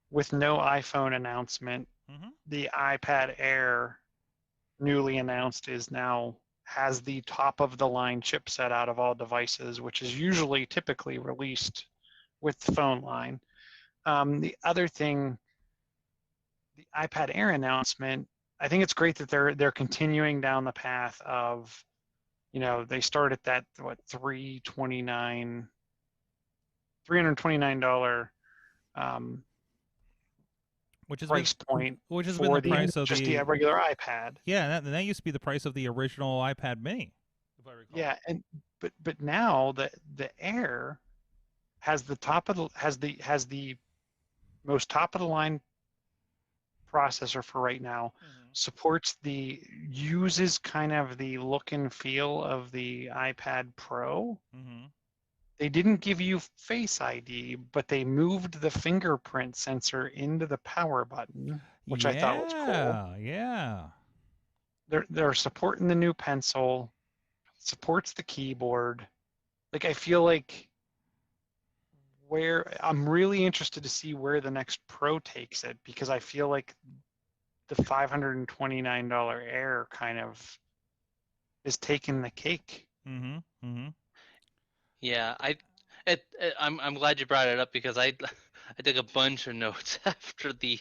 with no iPhone announcement, the iPad Air newly announced is now has the top of the line chipset out of all devices, which is usually typically released with the phone line. The other thing, the iPad Air announcement, I think it's great that they're continuing down the path of, they start at that $329
which is
price point,
which has
for
been the price of
just the regular iPad.
Yeah, that used to be the price of the original iPad Mini, if I recall.
Yeah, but now the Air has the most top of the line processor for right now. Uses kind of the look and feel of the iPad Pro. They didn't give you Face ID, but they moved the fingerprint sensor into the power button, which I thought was cool.
Yeah.
They're supporting the new pencil, supports the keyboard. Like, I feel like I'm really interested to see where the next Pro takes it, because I feel like the $529 Air kind of is taking the cake.
Yeah, I'm glad you brought it up, because I took a bunch of notes after the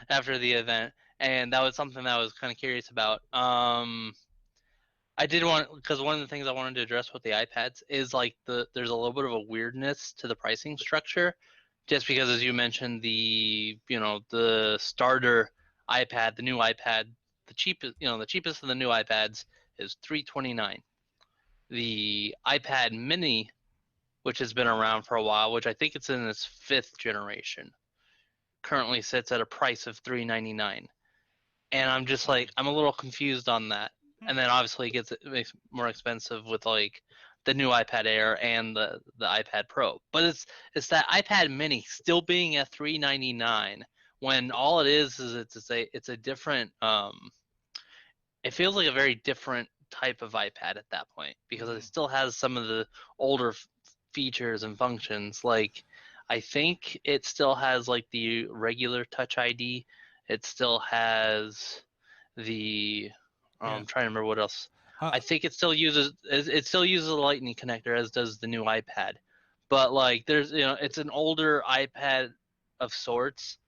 event, and that was something that I was kind of curious about. I did want, because one of the things I wanted to address with the iPads is like there's a little bit of a weirdness to the pricing structure, just because, as you mentioned, the starter iPad, the new iPad, the cheapest of the new iPads is $329. The iPad Mini, which has been around for a while, which I think it's in its 5th generation, currently sits at a price of $399. And I'm just like, I'm a little confused on that. And then obviously it makes more expensive with like the new iPad Air and the iPad Pro. But it's that iPad Mini still being at $399, when all it is it's a different it feels like a very different type of iPad at that point, because it still has some of the older features and functions. Like, I think it still has like the regular Touch ID. It still has the I'm trying to remember what else. I think it still uses a Lightning connector, as does the new iPad. But like, there's it's an older iPad of sorts,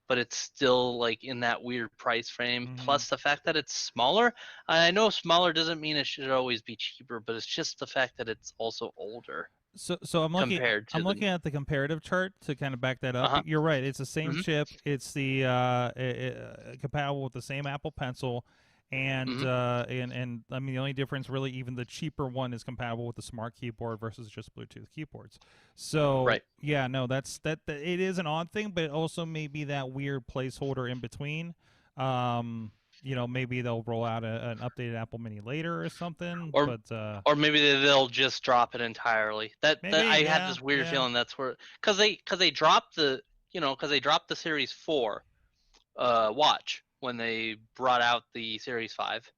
but it's still like in that weird price frame. Plus the fact that it's smaller. I know smaller doesn't mean it should always be cheaper, but it's just the fact that it's also older.
So I'm looking at the comparative chart to kind of back that up. You're right. It's the same chip. It's the compatible with the same Apple Pencil. And and I mean, the only difference really, even the cheaper one is compatible with the smart keyboard versus just Bluetooth keyboards. So yeah, no, that it is an odd thing, but it also may be that weird placeholder in between. Maybe they'll roll out an updated Apple Mini later or something.
Or maybe they'll just drop it entirely. I have this weird feeling that's where, because they dropped the Series 4 watch when they brought out the Series 5,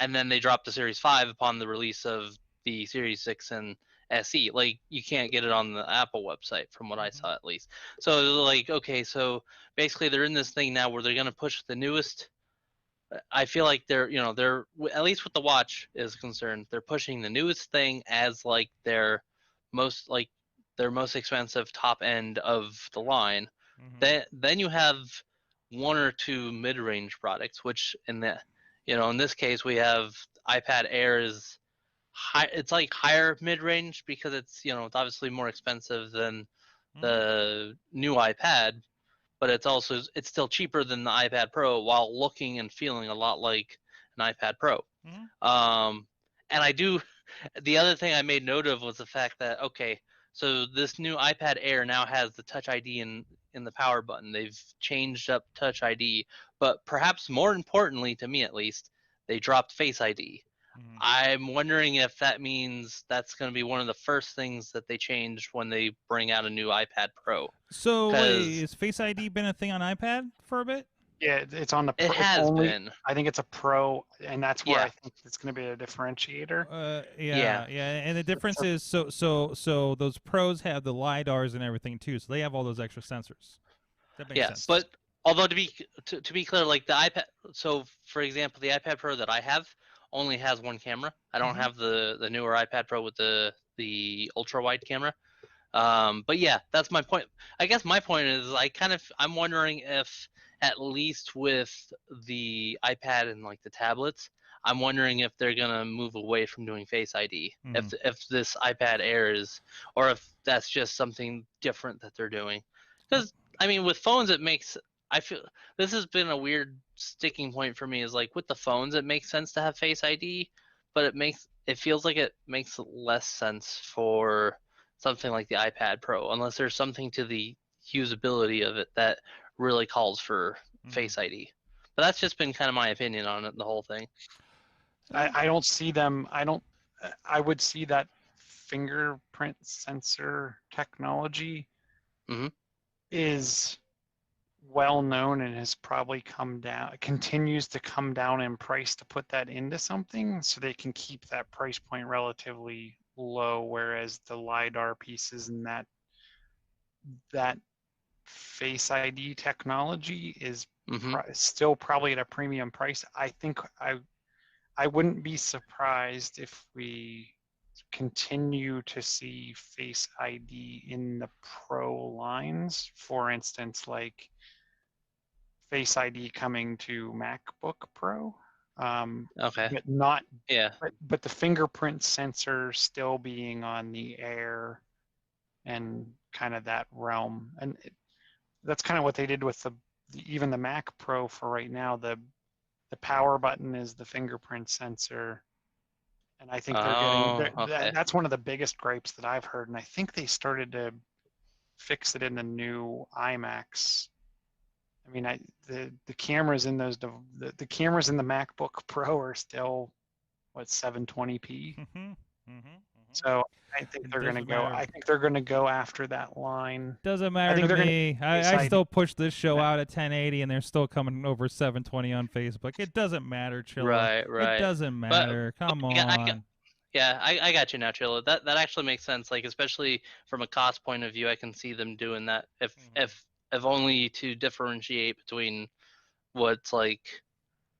and then they dropped the Series 5 upon the release of the Series 6 and SE. Like, you can't get it on the Apple website, from what I saw at least. So like, okay, so basically they're in this thing now where they're going to push the newest. I feel like they're at least with the watch is concerned, they're pushing the newest thing as like their most expensive top end of the line. Then you have one or two mid-range products, which in this case we have iPad Air is high. It's like higher mid-range because it's it's obviously more expensive than the new iPad, but it's still cheaper than the iPad Pro while looking and feeling a lot like an iPad Pro. And the other thing I made note of was the fact that, okay, so this new iPad Air now has the Touch ID in the power button. They've changed up Touch ID, but perhaps more importantly, to me at least, they dropped Face ID. I'm wondering if that means that's going to be one of the first things that they change when they bring out a new iPad Pro.
So has Face ID been a thing on iPad for a bit?
Yeah, it's on the Pro.
It has been.
I think it's a Pro, and that's where I think it's going to be a differentiator.
And the difference is so those Pros have the LiDARs and everything too, so they have all those extra sensors. That makes sense.
But although to be clear, like the iPad, so for example, the iPad Pro that I have only has one camera. I don't have the newer iPad Pro with the ultra wide camera. But yeah, that's my point. I guess my point is I'm wondering if at least with the iPad and like the tablets, I'm wondering if they're gonna move away from doing Face ID. If this iPad Air is, or if that's just something different that they're doing. Because I mean, with phones, I feel this has been a weird sticking point for me. Is like with the phones, it makes sense to have Face ID, but it feels like it makes less sense for something like the iPad Pro, unless there's something to the usability of it that really calls for Face ID. But that's just been kind of my opinion on it, the whole thing.
I don't see them. I would see that fingerprint sensor technology is well known and has probably continues to come down in price to put that into something, so they can keep that price point relatively low, whereas the LiDAR pieces and that Face ID technology is still probably at a premium price. I think I wouldn't be surprised if we continue to see Face ID in the Pro lines. For instance, like Face ID coming to MacBook Pro.
Okay.
But not.
Yeah.
But the fingerprint sensor still being on the Air and kind of that realm, and that's kind of what they did with even the Mac Pro for right now. The power button is the fingerprint sensor, and I think that's one of the biggest gripes that I've heard, and I think they started to fix it in the new iMacs. I mean, the cameras in those the cameras in the MacBook Pro are still 720p. So I think they're going to go. I think they're going to go after that line.
Doesn't matter to me. I still push this show out at 1080, and they're still coming over 720 on Facebook. It doesn't matter, Chilla.
Right.
It doesn't matter. Come on.
I got you now, Chilla. That actually makes sense. Like, especially from a cost point of view, I can see them doing that. If only to differentiate between what's like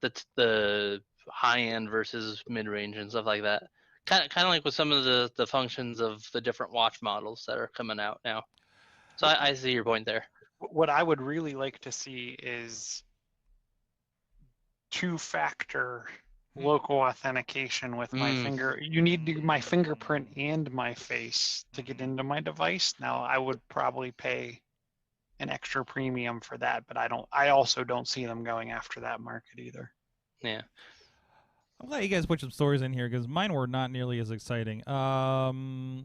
the high end versus mid range and stuff like that. Kind of like with some of the functions of the different watch models that are coming out now. So I see your point there.
What I would really like to see is two-factor local authentication with my finger. You need my fingerprint and my face to get into my device. Now, I would probably pay an extra premium for that, but I also don't see them going after that market either.
Yeah.
I'm glad you guys put some stories in here because mine were not nearly as exciting.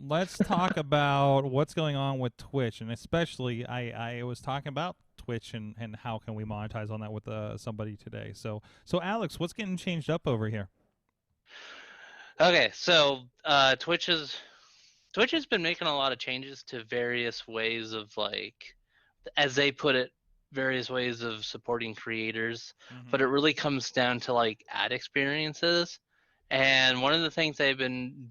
Let's talk about what's going on with Twitch, and especially I was talking about Twitch and how can we monetize on that with somebody today. So Alex, what's getting changed up over here?
Okay, so Twitch has been making a lot of changes to various ways of, like, as they put it, various ways of supporting creators, but it really comes down to like ad experiences. And one of the things they've been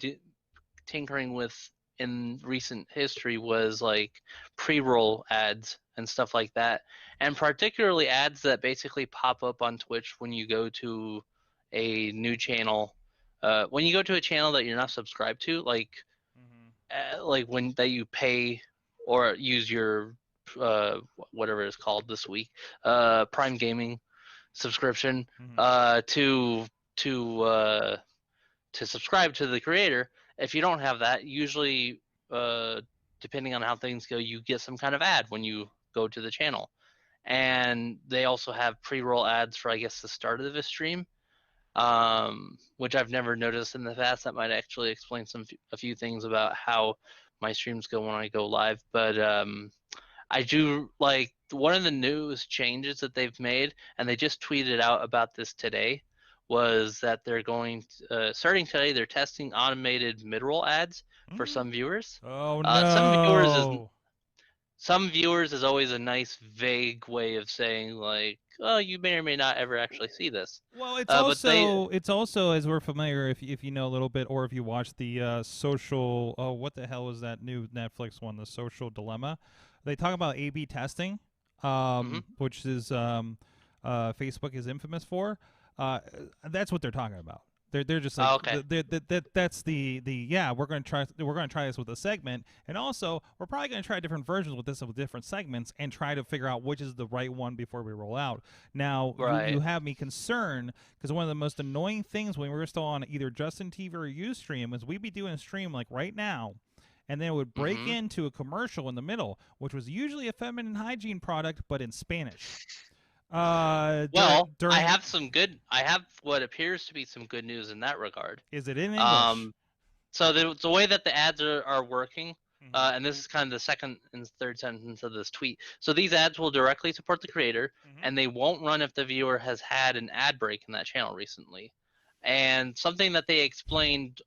tinkering with in recent history was like pre-roll ads and stuff like that, and particularly ads that basically pop up on Twitch when you go to a new channel, when you go to a channel that you're not subscribed to, like when that you pay or use your whatever it's called this week, Prime Gaming subscription, to subscribe to the creator. If you don't have that, usually, depending on how things go, you get some kind of ad when you go to the channel. And they also have pre-roll ads for, I guess, the start of the stream, which I've never noticed in the past. That might actually explain a few things about how my streams go when I go live. But I do like one of the newest changes that they've made, and they just tweeted out about this today, was that they're going starting today. They're testing automated mid-roll ads for some viewers.
Oh no!
Some viewers is always a nice vague way of saying like, oh, you may or may not ever actually see this.
Well, it's also as we're familiar, if you know a little bit, or if you watch the social. Oh, what the hell is that new Netflix one? The Social Dilemma. They talk about A/B testing, which is Facebook is infamous for. That's what they're talking about. They're just
Oh,
like
okay.
that's the yeah, we're going to try this with a segment, and also we're probably going to try different versions with this with different segments and try to figure out which is the right one before we roll out. Now
Right.
you have me concerned because one of the most annoying things when we were still on either Justin TV or Ustream is we'd be doing a stream like right now, and then it would break
Mm-hmm.
into a commercial in the middle, which was usually a feminine hygiene product but in Spanish.
Well,
During
I have what appears to be some good news in that regard.
is it in English?
So the way that the ads are working,
Mhm.
and this is kind of the second and third sentence of this tweet. So these ads will directly support the creator,
Mhm.
and they won't run if the viewer has had an ad break in that channel recently. And something that they explained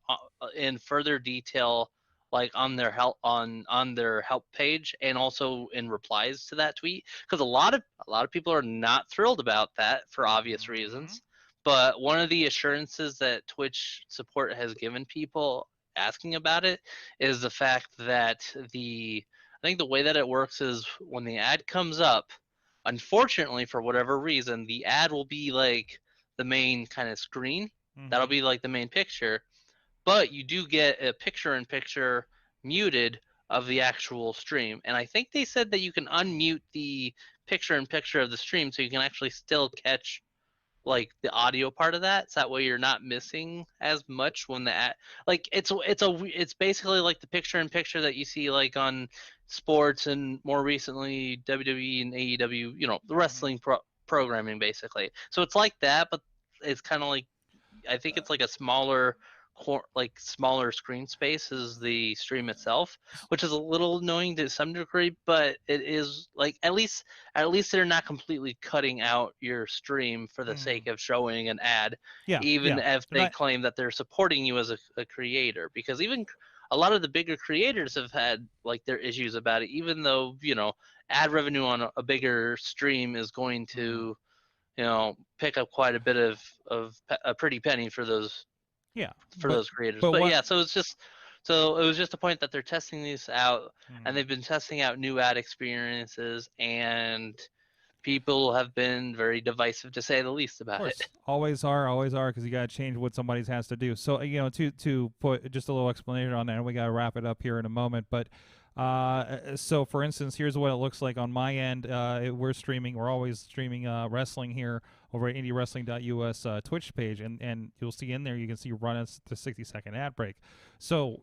in further detail, like on their help page, and also in replies to that tweet, because a lot of people are not thrilled about that for obvious reasons. But one of the assurances that Twitch support has given people asking about it is the fact that I think the way that it works is when the ad comes up, unfortunately for whatever reason, the ad will be like the main kind of screen. That'll be like the main picture, but you do get a picture-in-picture muted of the actual stream. And I think they said that you can unmute the picture-in-picture of the stream so you can actually still catch like the audio part of that, so that way you're not missing as much when the ad, like it's basically like the picture-in-picture that you see like on sports and more recently WWE and AEW, the wrestling programming basically. So it's like that, but it's kind of like, I think it's like a smaller screen space is the stream itself, which is a little annoying to some degree, but it is like at least they're not completely cutting out your stream for the sake of showing an ad, even if they claim that they're supporting you as a creator, because even a lot of the bigger creators have had like their issues about it, even though ad revenue on a bigger stream is going to pick up quite a bit of a pretty penny for those those creators. But yeah, so it was just a point that they're testing these out, and they've been testing out new ad experiences, and people have been very divisive to say the least about it.
Always are, because you got to change what somebody has to do. So to put just a little explanation on that, and we got to wrap it up here in a moment, but so for instance, here's what it looks like on my end. We're always streaming wrestling here over at indiewrestling.us Twitch page, and you'll see in there, you can see run us the 60-second ad break. So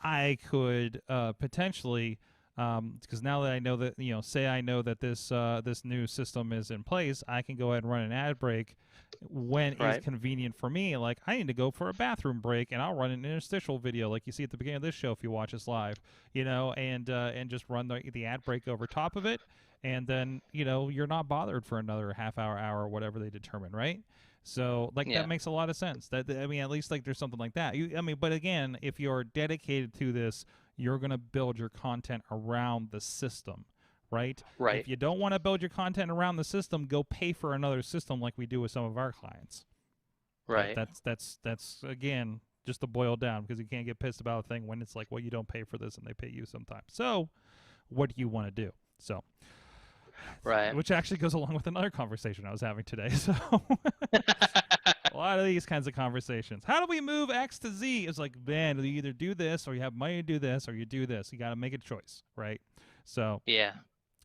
I could potentially, because now that I know that, say I know that this new system is in place, I can go ahead and run an ad break when it's convenient for me. Like, I need to go for a bathroom break, and I'll run an interstitial video like you see at the beginning of this show if you watch us live, and just run the ad break over top of it, and then you're not bothered for another half hour, whatever they determine, right? So that makes a lot of sense. That, I mean, at least like there's something like that. But again, if you're dedicated to this, you're going to build your content around the system, right? If you don't want to build your content around the system, go pay for another system like we do with some of our clients.
Right.
That's again, just to boil down, because you can't get pissed about a thing when it's like, well, you don't pay for this and they pay you sometimes. So what do you want to do? So which actually goes along with another conversation I was having today. So a lot of these kinds of conversations. How do we move X to Z? It's like, man, you either do this, or you have money to do this, or you do this. You got to make a choice, right? So
yeah,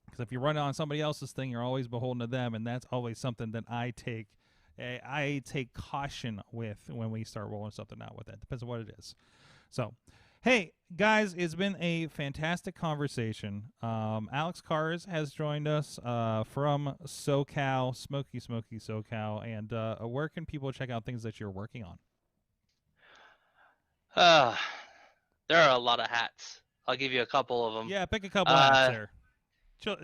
because if you run it on somebody else's thing, you're always beholden to them, and that's always something that I take caution with when we start rolling something out with that. Depends on what it is. So, hey, guys, it's been a fantastic conversation. Alex Kahrs has joined us from SoCal, smoky SoCal, and where can people check out things that you're working on?
There are a lot of hats. I'll give you a couple of them.
Yeah, pick a couple hats there.
So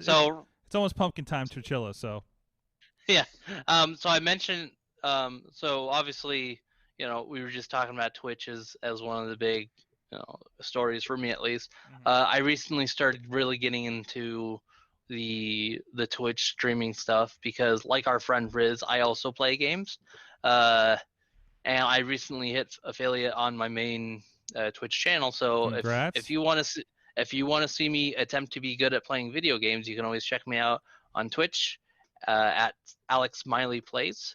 it's almost pumpkin time to Chilla, so.
Yeah. So I mentioned, so obviously, we were just talking about Twitch as one of the big, stories for me at least. I recently started really getting into the Twitch streaming stuff because, like our friend Riz, I also play games. And I recently hit affiliate on my main Twitch channel. So if you want to see me attempt to be good at playing video games, you can always check me out on Twitch at Alex Miley Plays.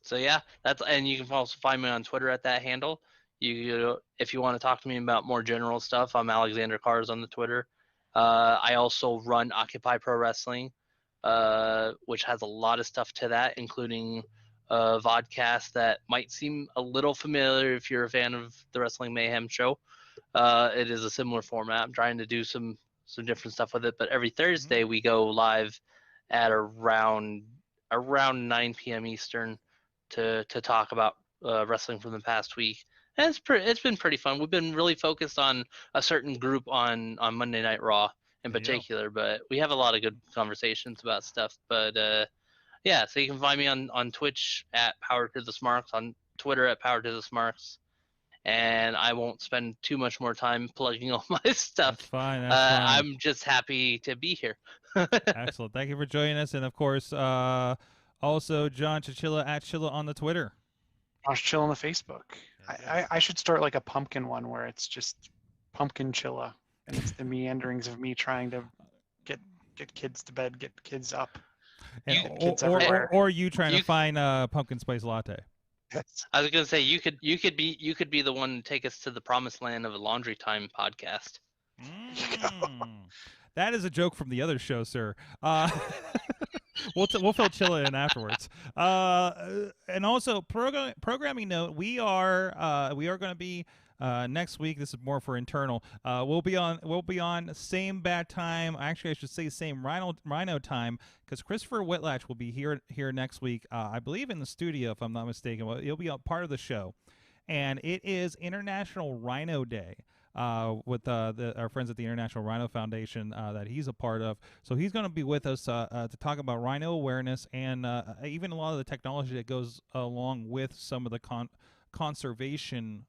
So yeah, and you can also find me on Twitter at that handle. If you want to talk to me about more general stuff, I'm Alexander Kahrs on the Twitter. I also run Occupy Pro Wrestling, which has a lot of stuff to that, including a vodcast that might seem a little familiar if you're a fan of the Wrestling Mayhem show. It is a similar format. I'm trying to do some different stuff with it, but every Thursday we go live at around 9 p.m. Eastern to talk about wrestling from the past week. And it's been pretty fun. We've been really focused on a certain group on Monday Night Raw in particular, but we have a lot of good conversations about stuff. But yeah, so you can find me on Twitch at Power to the Smarks, on Twitter at Power to the Smarks, and I won't spend too much more time plugging all my stuff.
That's fine. That's fine.
I'm just happy to be here.
Excellent. Thank you for joining us, and of course, also John Chichilla at Chilla on the Twitter.
Josh Chill on the Facebook. I should start like a pumpkin one where it's just pumpkin Chilla, and it's the meanderings of me trying to get kids to bed, get kids up,
And,
kids
or
everywhere.
or you trying to find a pumpkin spice latte.
I was gonna say you could be the one to take us to the promised land of a laundry time podcast.
That is a joke from the other show, sir. We'll fill Chilla in afterwards. And also programming note: we are going to be next week. This is more for internal. We'll be on same bad time. Actually, I should say same Rhino time, because Christopher Whitlatch will be here next week. I believe in the studio, if I'm not mistaken. Well, he'll be a part of the show, and it is International Rhino Day. With our friends at the International Rhino Foundation that he's a part of. So he's going to be with us to talk about rhino awareness and even a lot of the technology that goes along with some of the conservation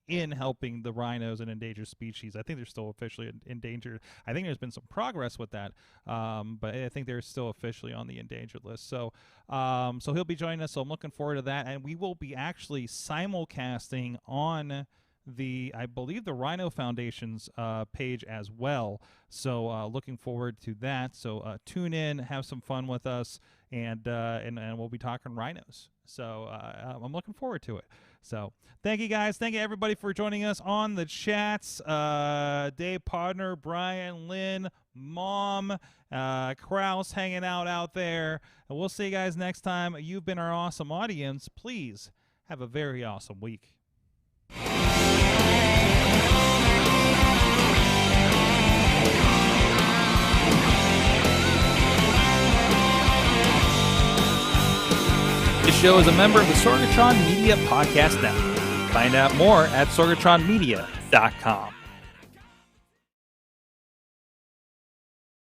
in helping the rhinos and endangered species. I think they're still officially endangered. I think there's been some progress with that, but I think they're still officially on the endangered list. So so he'll be joining us, so I'm looking forward to that. And we will be actually simulcasting on I believe the Rhino Foundation's page as well. So looking forward to that. So tune in, have some fun with us, and we'll be talking rhinos. So I'm looking forward to it. So thank you guys. Thank you everybody for joining us on the chats. Dave, Podnar, Brian, Lynn, Mom, Kraus hanging out there. And we'll see you guys next time. You've been our awesome audience. Please have a very awesome week. This show is a member of the Sorgatron Media Podcast Network. Find out more at sorgatronmedia.com.